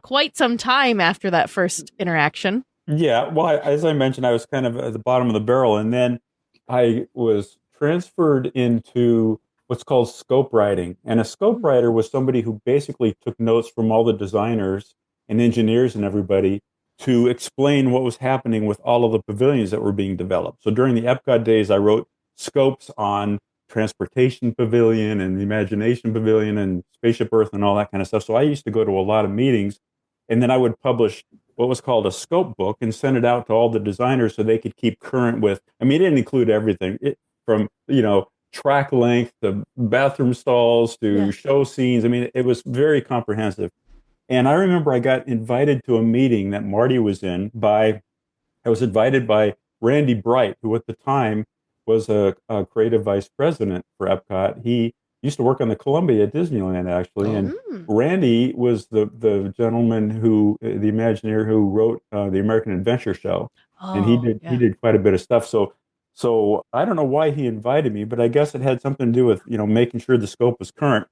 quite some time after that first interaction? Yeah, well, as I mentioned, I was kind of at the bottom of the barrel, and then I was transferred into what's called scope writing. And a scope writer was somebody who basically took notes from all the designers and engineers and everybody to explain what was happening with all of the pavilions that were being developed. So during the Epcot days, I wrote scopes on Transportation Pavilion and the Imagination Pavilion and Spaceship Earth and all that kind of stuff. So I used to go to a lot of meetings, and then I would publish what was called a scope book and send it out to all the designers so they could keep current with, it didn't include everything from, track length to bathroom stalls to show scenes. I mean, it was very comprehensive. And I remember I got invited to a meeting that Marty was in I was invited by Randy Bright, who at the time was a creative vice president for Epcot. He used to work on the Columbia at Disneyland, actually. And Randy was the gentleman who, the Imagineer who wrote the American Adventure Show. And he did quite a bit of stuff. So I don't know why he invited me, but I guess it had something to do with, making sure the scope was current.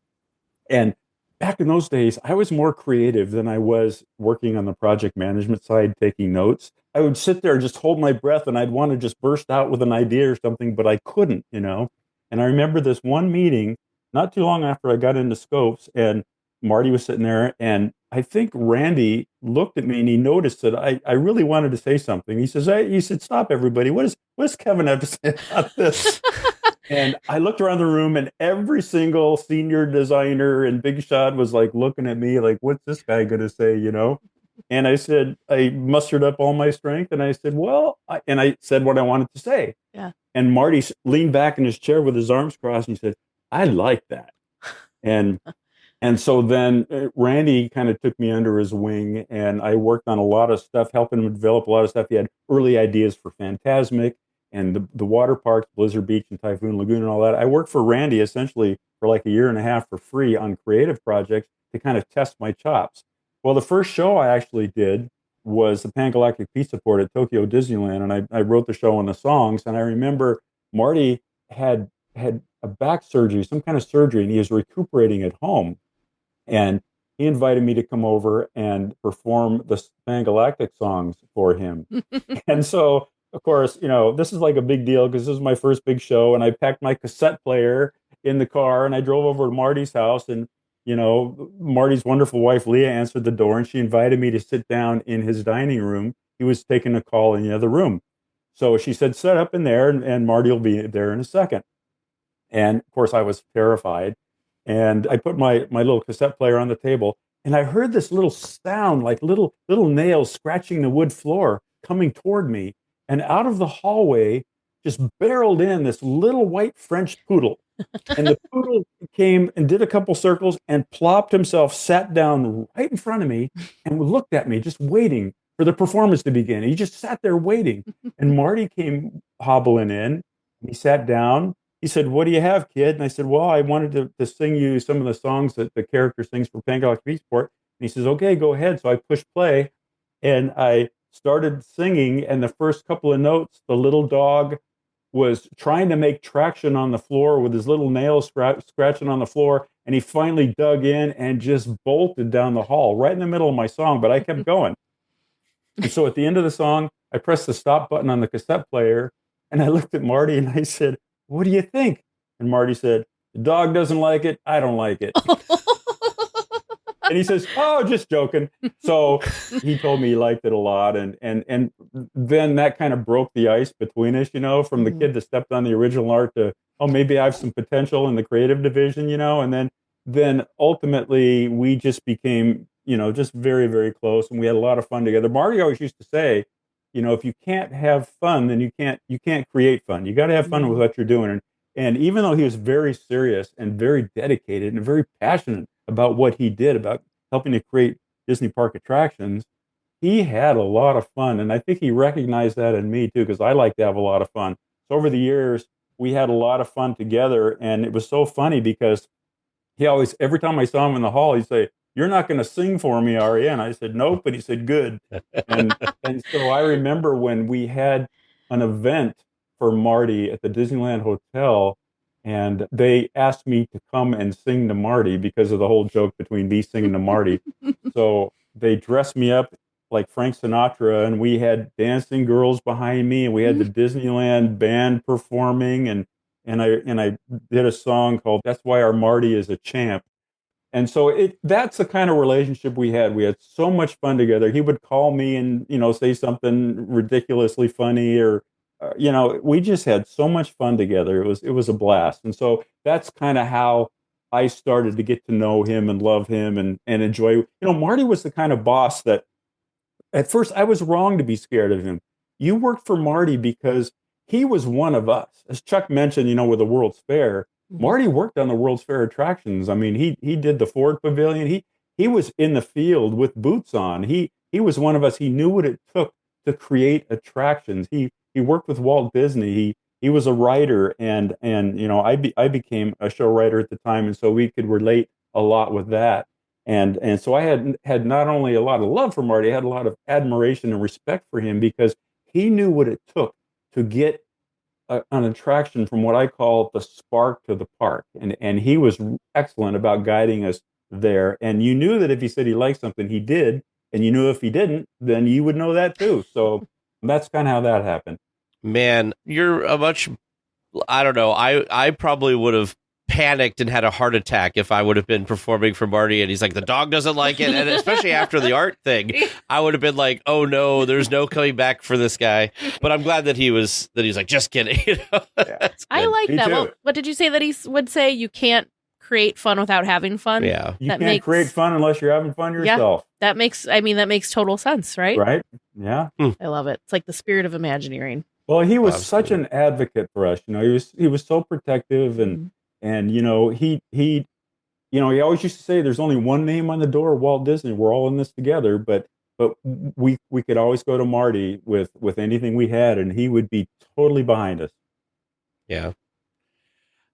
And back in those days, I was more creative than I was working on the project management side, taking notes. I would sit there and just hold my breath, and I'd want to just burst out with an idea or something, but I couldn't, And I remember this one meeting not too long after I got into Scopes, and Marty was sitting there, and I think Randy looked at me and he noticed that I really wanted to say something. He said, "Stop, everybody. What does Kevin have to say about this?" And I looked around the room, and every single senior designer and big shot was like looking at me like, "What's this guy going to say?" And I said, I mustered up all my strength, and I said, I said what I wanted to say. Yeah. And Marty leaned back in his chair with his arms crossed, and he said, "I like that." And so then Randy kind of took me under his wing, and I worked on a lot of stuff, helping him develop a lot of stuff. He had early ideas for Fantasmic and the water parks, Blizzard Beach and Typhoon Lagoon and all that. I worked for Randy essentially for like a year and a half for free on creative projects to kind of test my chops. Well, the first show I actually did was the Pan-Galactic Pizza Port at Tokyo Disneyland, and I wrote the show and the songs. And I remember Marty had a back surgery, some kind of surgery, and he was recuperating at home. And he invited me to come over and perform the Pan-Galactic songs for him. And so, of course, this is like a big deal because this is my first big show, and I packed my cassette player in the car, and I drove over to Marty's house, and Marty's wonderful wife, Leah, answered the door, and she invited me to sit down in his dining room. He was taking a call in the other room. So she said, "Set up in there, and Marty will be there in a second." And of course, I was terrified. And I put my little cassette player on the table, and I heard this little sound, like little nails scratching the wood floor coming toward me. And out of the hallway just barreled in this little white French poodle. And the poodle came and did a couple circles and plopped himself, sat down right in front of me, and looked at me, just waiting for the performance to begin. He just sat there waiting. And Marty came hobbling in. He sat down. He said, "What do you have, kid?" And I said, "Well, I wanted to sing you some of the songs that the character sings for Pan-Galactic Pizza Port." And he says, "Okay, go ahead." So I pushed play, and I started singing. And the first couple of notes, the little dog was trying to make traction on the floor with his little nails scratching on the floor. And he finally dug in and just bolted down the hall right in the middle of my song. But I kept going. And so at the end of the song, I pressed the stop button on the cassette player, and I looked at Marty and I said, "What do you think?" And Marty said, "The dog doesn't like it. I don't like it." And he says, "Oh, just joking." So he told me he liked it a lot. And then that kind of broke the ice between us, from the kid that stepped on the original art to, oh, maybe I have some potential in the creative division, and then ultimately we just became, just very, very close. And we had a lot of fun together. Marty always used to say, if you can't have fun, then you can't create fun. You got to have fun with what you're doing. And even though he was very serious and very dedicated and very passionate about what he did, about helping to create Disney park attractions, he had a lot of fun. And I think he recognized that in me too, because I like to have a lot of fun. So over the years, we had a lot of fun together. And it was so funny because he always, every time I saw him in the hall, he'd say, "You're not going to sing for me, are you?" And I said, "Nope." But he said, "Good." And so I remember when we had an event for Marty at the Disneyland Hotel, and they asked me to come and sing to Marty because of the whole joke between me singing to Marty. So they dressed me up like Frank Sinatra, and we had dancing girls behind me, and we had the Disneyland band performing, and I did a song called "That's Why Our Marty is a Champ." And so that's the kind of relationship we had. We had so much fun together. He would call me and, say something ridiculously funny or, we just had so much fun together. It was a blast. And so that's kind of how I started to get to know him and love him and enjoy. Marty was the kind of boss that at first I was wrong to be scared of him. You worked for Marty because he was one of us. As Chuck mentioned, with the World's Fair, Marty worked on the World's Fair attractions. I mean, he did the Ford Pavilion. He was in the field with boots on. He was one of us. He knew what it took to create attractions. He worked with Walt Disney. He was a writer, and I became a show writer at the time, and so we could relate a lot with that. And so I had not only a lot of love for Marty, I had a lot of admiration and respect for him because he knew what it took to get an attraction from what I call the spark to the park. And he was excellent about guiding us there. And you knew that if he said he liked something, he did. And you knew if he didn't, then you would know that too. So that's kind of how that happened. Man, you're I don't know. I probably would have panicked and had a heart attack if I would have been performing for Marty and he's like, the dog doesn't like it. And especially after the art thing, I would have been like, oh no, there's no coming back for this guy. But I'm glad that he's like, just kidding. I like Me that. too. Well, what did you say that he would say? You can't create fun without having fun. Yeah. You can't create fun unless you're having fun yourself. That makes total sense, right? Right? Yeah. I love it. It's like the spirit of Imagineering. Well, he was such an advocate for us. He was so protective and he always used to say there's only one name on the door, Walt Disney. We're all in this together, but we could always go to Marty with anything we had and he would be totally behind us. Yeah.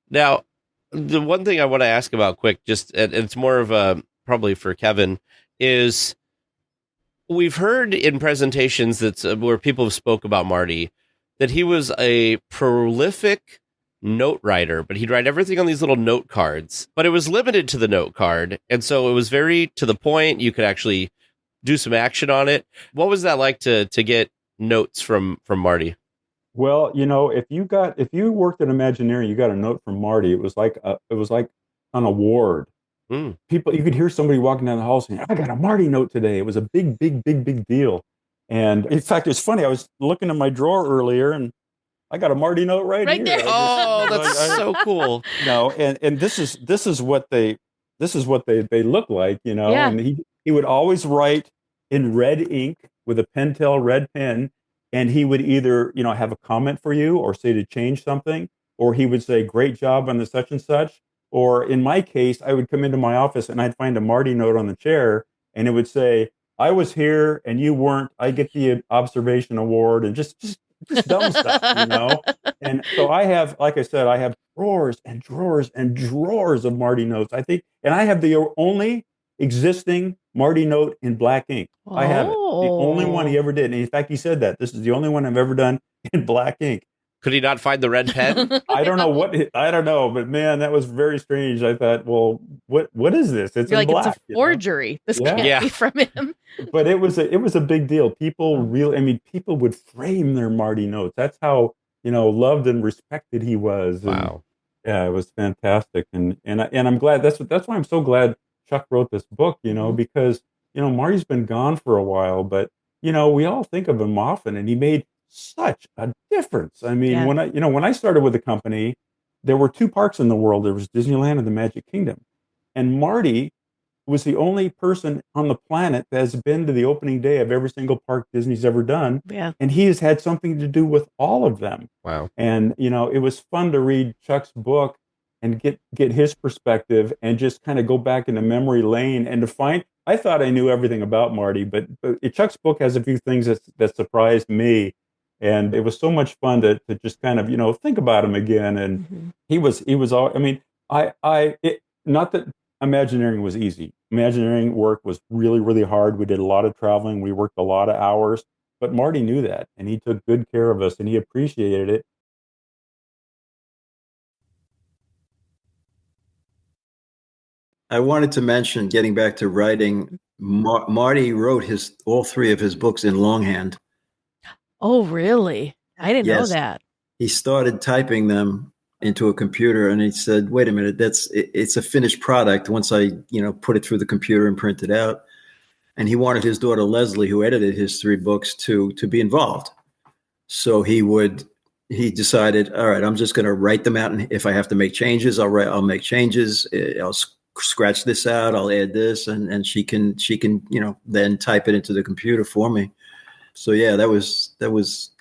Now, the one thing I want to ask about quick, and it's more of a probably for Kevin, is we've heard in presentations where people have spoke about Marty that he was a prolific note writer, but he'd write everything on these little note cards, but it was limited to the note card. And so it was very to the point. You could actually do some action on it. What was that like to get notes from Marty? Well, if you worked at Imagineering, you got a note from Marty. It was like an award. People, you could hear somebody walking down the hall saying, I got a Marty note today. It was a big, big, big, big deal. And in fact, it's funny. I was looking in my drawer earlier and I got a Marty note right here. There. Oh, that's so cool. And this is what they look like, Yeah. and he would always write in red ink with a Pentel red pen. And he would either, have a comment for you or say to change something, or he would say, great job on the such and such. Or in my case, I would come into my office and I'd find a Marty note on the chair and it would say, I was here and you weren't. I get the observation award and just dumb stuff, And so I have, like I said, I have drawers and drawers and drawers of Marty notes. I think, and I have the only existing Marty note in black ink. I have it. The only one he ever did. And in fact, he said that this is the only one I've ever done in black ink. Could he not find the red pen? I don't know, but man, that was very strange. I thought, well, what is this? It's in black. It's a forgery. This can't be from him. But it was a big deal. People people would frame their Marty notes. That's how, loved and respected he was. And, wow. Yeah, it was fantastic. And I'm glad that's why I'm so glad Chuck wrote this book, because, Marty's been gone for a while, but, we all think of him often and he made such a difference. I mean, when I started with the company, there were two parks in the world. There was Disneyland and the Magic Kingdom. And Marty was the only person on the planet that has been to the opening day of every single park Disney's ever done. Yeah. And he has had something to do with all of them. Wow. And, it was fun to read Chuck's book and get his perspective and just kind of go back into memory lane and to find, I thought I knew everything about Marty, but Chuck's book has a few things that surprised me. And it was so much fun to just kind of, think about him again. And he was all, I mean, not that Imagineering was easy. Imagineering work was really, really hard. We did a lot of traveling. We worked a lot of hours, but Marty knew that and he took good care of us and he appreciated it. I wanted to mention, getting back to writing, Marty wrote all three of his books in longhand. Oh, really? I didn't know that. He started typing them into a computer and he said, wait a minute, it's a finished product once I, put it through the computer and print it out. And he wanted his daughter, Leslie, who edited his three books, to be involved. So he decided, all right, I'm just going to write them out. And if I have to make changes, I'll make changes. I'll scratch this out. I'll add this. And she can, then type it into the computer for me. So yeah, that was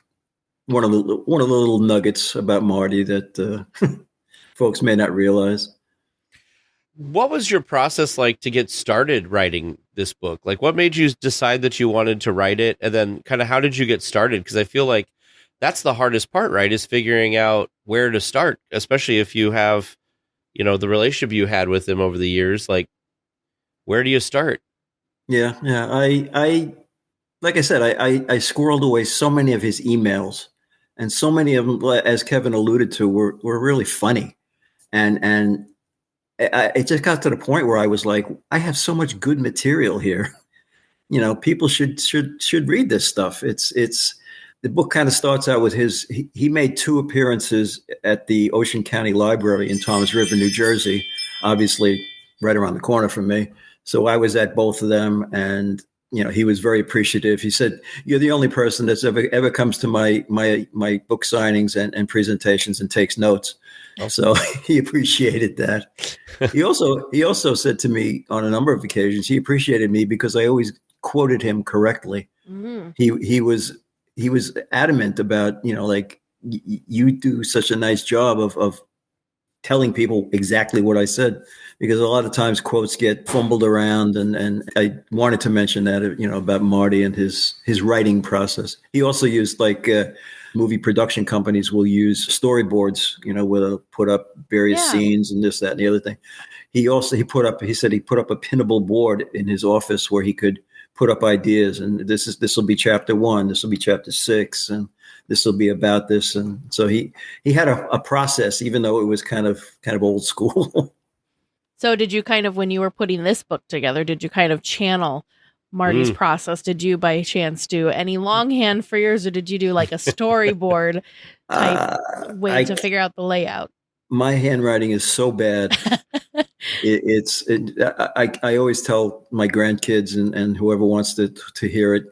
one of the little nuggets about Marty that folks may not realize. What was your process like to get started writing this book? Like, what made you decide that you wanted to write it? And then kind of how did you get started? Because I feel like that's the hardest part, right? Is figuring out where to start, especially if you have, the relationship you had with him over the years. Like, where do you start? Yeah. I like I said, I squirreled away so many of his emails, and so many of them, as Kevin alluded to, were really funny. And it just got to the point where I was like, I have so much good material here. People should read this stuff. It's the book kind of starts out with he made 2 appearances at the Ocean County Library in Thomas River, New Jersey, obviously right around the corner from me. So I was at both of them, and he was very appreciative. He said, "You're the only person that's ever comes to my book signings and presentations and takes notes." So he appreciated that. He also said to me on a number of occasions, he appreciated me because I always quoted him correctly. Mm-hmm. He was adamant about, you do such a nice job of telling people exactly what I said, because a lot of times quotes get fumbled around, and I wanted to mention that, about Marty and his writing process. He also used movie production companies will use storyboards, where they'll put up various scenes and this, that, and the other thing. He put up a pinnable board in his office where he could put up ideas, and this will be chapter 1, this will be chapter 6, and this will be about this. And so he had a process, even though it was kind of old school. So did you when you were putting this book together, did you kind of channel Marty's process? Did you by chance do any longhand for yours, or did you do like a storyboard type way to figure out the layout? My handwriting is so bad. I always tell my grandkids and whoever wants to hear it,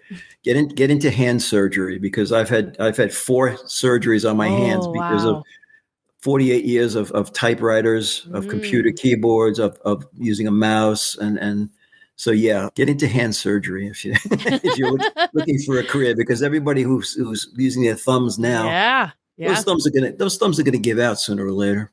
get into hand surgery, because I've had 4 surgeries on my hands because of 48 years of typewriters, of computer keyboards, of using a mouse, and so get into hand surgery if you're looking for a career, because everybody who's using their thumbs now, those thumbs are gonna give out sooner or later.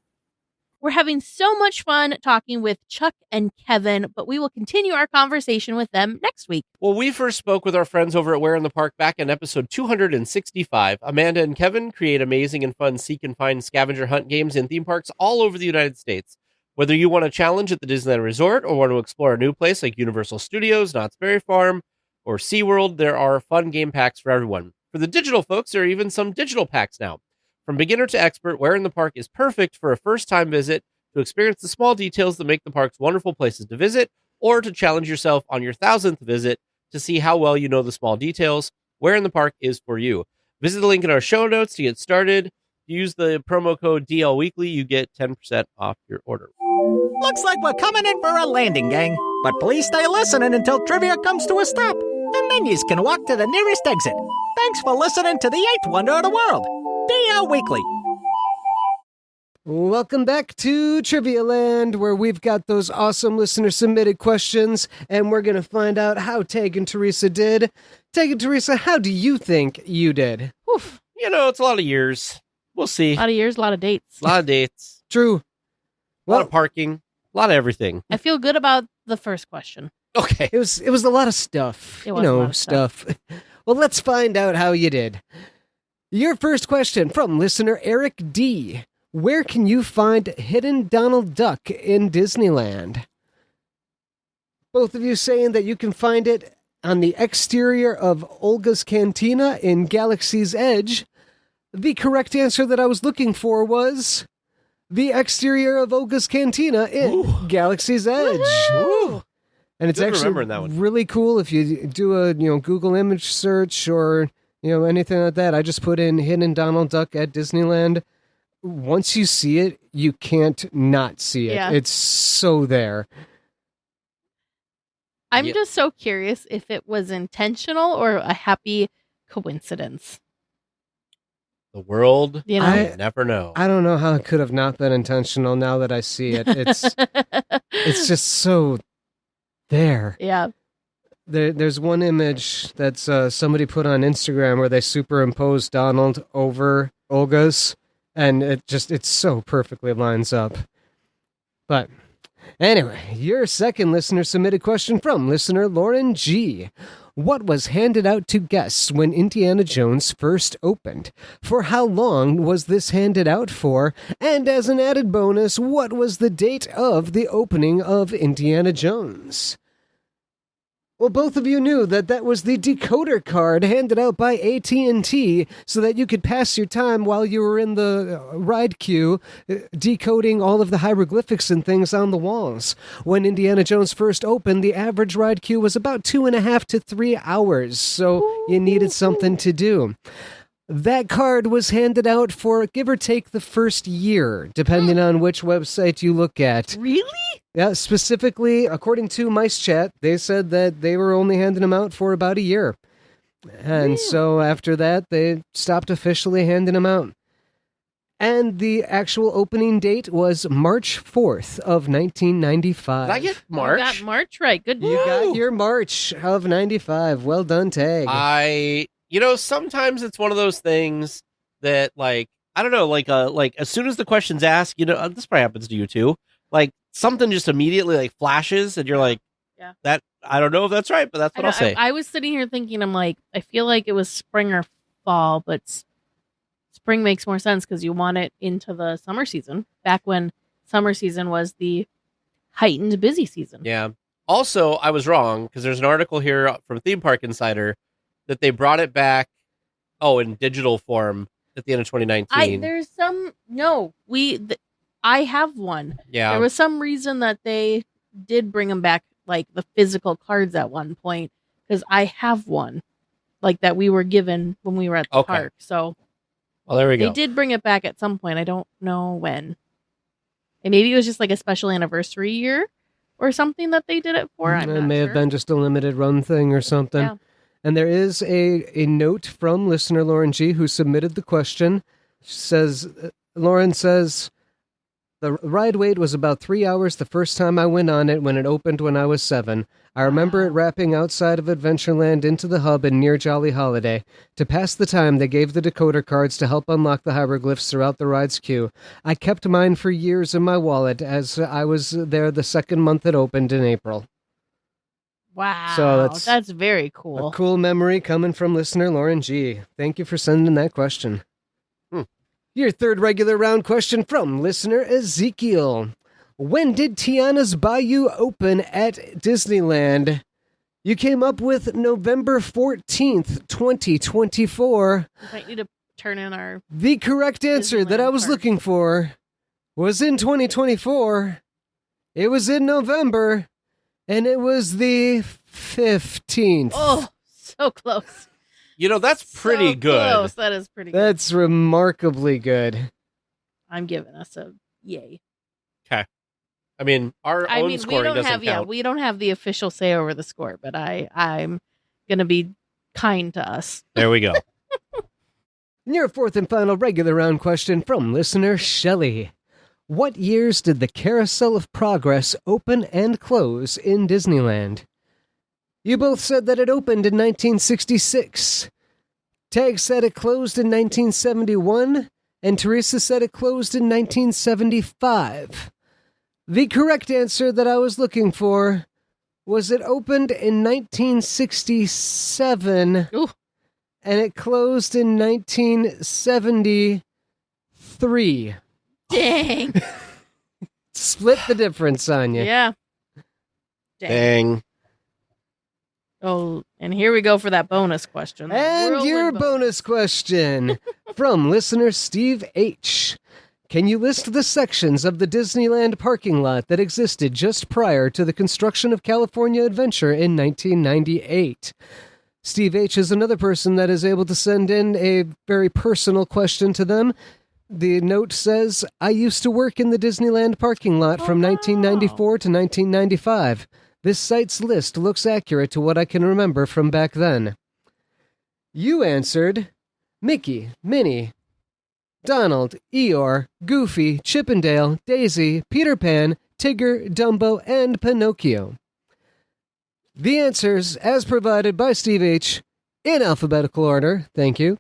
We're having so much fun talking with Chuck and Kevin, but we will continue our conversation with them next week. Well, we first spoke with our friends over at Where in the Park back in episode 265. Amanda and Kevin create amazing and fun seek and find scavenger hunt games in theme parks all over the United States. Whether you want a challenge at the Disneyland Resort or want to explore a new place like Universal Studios, Knott's Berry Farm, or SeaWorld, there are fun game packs for everyone. For the digital folks, there are even some digital packs now. From beginner to expert, Where in the Park is perfect for a first-time visit, to experience the small details that make the parks wonderful places to visit, or to challenge yourself on your 1,000th visit to see how well you know the small details. Where in the Park is for you. Visit the link in our show notes to get started. Use the promo code DLWeekly. You get 10% off your order. Looks like we're coming in for a landing, gang. But please stay listening until trivia comes to a stop. And then you can walk to the nearest exit. Thanks for listening to the 8th wonder of the world, DLWeekly. Welcome back to TriviaLand, where we've got those awesome listener-submitted questions, and we're going to find out how Tag and Teresa did. Tag and Teresa, how do you think you did? Oof. It's a lot of years. We'll see. A lot of years, a lot of dates. A lot of dates. True. A lot of parking. A lot of everything. I feel good about the first question. Okay. It was a lot of stuff. It was a lot of stuff. Well, let's find out how you did. Your first question from listener Eric D. Where can you find Hidden Donald Duck in Disneyland? Both of you saying that you can find it on the exterior of Olga's Cantina in Galaxy's Edge. The correct answer that I was looking for was the exterior of Olga's Cantina in Galaxy's Edge. Ooh. And it's actually really cool if you do a Google image search or anything like that. I just put in Hidden Donald Duck at Disneyland. Once you see it, you can't not see it. Yeah. It's so there. I'm just so curious if it was intentional or a happy coincidence. The world, you never know. I don't know how it could have not been intentional now that I see it. It's just so there. Yeah. There's one image that's somebody put on Instagram where they superimposed Donald over Olga's, and it so perfectly lines up. But anyway, your second listener-submitted question from listener Lauren G. What was handed out to guests when Indiana Jones first opened? For how long was this handed out for? And as an added bonus, what was the date of the opening of Indiana Jones? Well, both of you knew that was the decoder card handed out by AT&T so that you could pass your time while you were in the ride queue decoding all of the hieroglyphics and things on the walls. When Indiana Jones first opened, the average ride queue was about 2.5 to 3 hours, so you needed something to do. That card was handed out for, give or take, the first year, depending on which website you look at. Really? Yeah, specifically, according to MiceChat, they said that they were only handing them out for about a year. And so after that, they stopped officially handing them out. And the actual opening date was March 4th of 1995. Did I get March? You got March right. Good. You got your March of 95. Well done, Tag. Sometimes it's one of those things that, like, I don't know, like as soon as the question's asked, this probably happens to you too. Like, something just immediately like flashes, and you're like, Yeah. That I don't know if that's right, but that's what I'll say. I was sitting here thinking, I'm like, I feel like it was spring or fall, but spring makes more sense because you want it into the summer season, back when summer season was the heightened busy season. Yeah. Also, I was wrong because there's an article here from Theme Park Insider that they brought it back, in digital form at the end of 2019. I have one. Yeah. There was some reason that they did bring them back, like the physical cards at one point, because I have one, like that we were given when we were at the park. So, well, there we go. They did bring it back at some point. I don't know when. And maybe it was just like a special anniversary year or something that they did it for. It may have been just a limited run thing or something. Yeah. And there is a note from listener Lauren G, who submitted the question. Lauren says, the ride wait was about 3 hours the first time I went on it when it opened when I was 7. I remember it wrapping outside of Adventureland into the hub and near Jolly Holiday. To pass the time, they gave the decoder cards to help unlock the hieroglyphs throughout the ride's queue. I kept mine for years in my wallet as I was there the second month it opened in April. Wow. So that's very cool. A cool memory coming from listener Lauren G. Thank you for sending that question. Your third regular round question from listener Ezekiel. When did Tiana's Bayou open at Disneyland? You came up with November 14th, 2024. We might need to turn in our... The correct answer Disneyland that I was card. looking for was in 2024. It was in November, and it was the 15th. Oh, so close. That's pretty So good. Close. That is pretty good. That's remarkably good. I'm giving us a yay. Okay. I mean, our own scoring doesn't count. We don't have the official say over the score, but I'm going to be kind to us. There we go. Your fourth and final regular round question from listener Shelley. What years did the Carousel of Progress open and close in Disneyland? You both said that it opened in 1966. Tag said it closed in 1971, and Teresa said it closed in 1975. The correct answer that I was looking for was it opened in 1967, Ooh. and it closed in 1973. Dang. Split the difference on you. Yeah. Dang. Oh, and here we go for that bonus question. And your bonus question from listener Steve H. Can you list the sections of the Disneyland parking lot that existed just prior to the construction of California Adventure in 1998? Steve H. is another person that is able to send in a very personal question to them. The note says, I used to work in the Disneyland parking lot from 1994 to 1995. This site's list looks accurate to what I can remember from back then. You answered Mickey, Minnie, Donald, Eeyore, Goofy, Chippendale, Daisy, Peter Pan, Tigger, Dumbo, and Pinocchio. The answers, as provided by Steve H., in alphabetical order. Thank you.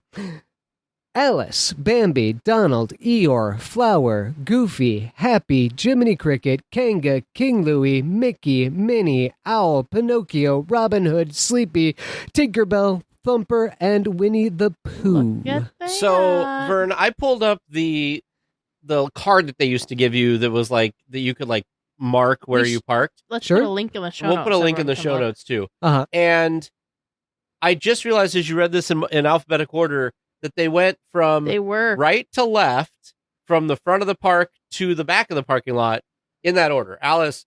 Alice, Bambi, Donald, Eeyore, Flower, Goofy, Happy, Jiminy Cricket, Kanga, King Louie, Mickey, Minnie, Owl, Pinocchio, Robin Hood, Sleepy, Tinkerbell, Thumper, and Winnie the Pooh. So, Vern, I pulled up the card that they used to give you that was like, that you could like mark where you parked. Let's put a link in the show notes. We'll put a link in the show notes too. Uh-huh. And I just realized as you read this in alphabetical order that they went from right to left, from the front of the park to the back of the parking lot in that order. Alice,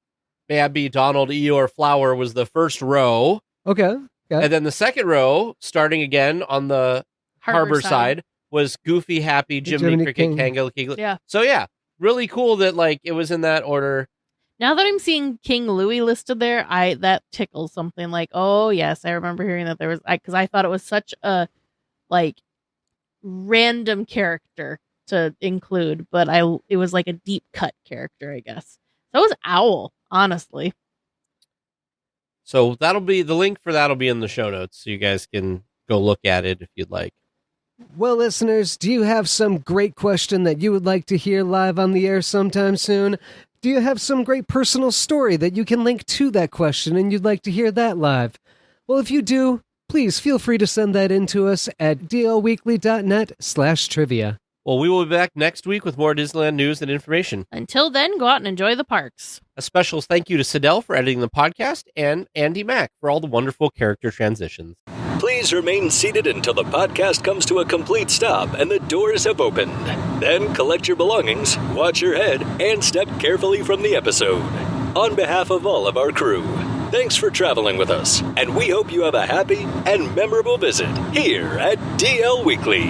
Bambi, Donald, Eeyore, Flower was the first row. Okay. And then the second row, starting again on the harbor side, was Goofy, Happy, Jiminy Cricket, Kanga, King. Yeah. So yeah, really cool that like it was in that order. Now that I'm seeing King Louie listed there, that tickles something like, oh yes, I remember hearing that there was, because I thought it was such a like random character to include, but it was like a deep cut character, I guess. So was Owl, honestly. So that'll be the link for that'll be in the show notes, so you guys can go look at it if you'd like. Well, listeners, do you have some great question that you would like to hear live on the air sometime soon? Do you have some great personal story that you can link to that question and you'd like to hear that live? Well, if you do, please feel free to send that in to us at dlweekly.net/trivia. Well, we will be back next week with more Disneyland news and information. Until then, go out and enjoy the parks. A special thank you to Sidel for editing the podcast and Andy Mack for all the wonderful character transitions. Please remain seated until the podcast comes to a complete stop and the doors have opened. Then collect your belongings, watch your head, and step carefully from the episode. On behalf of all of our crew, thanks for traveling with us, and we hope you have a happy and memorable visit here at DL Weekly.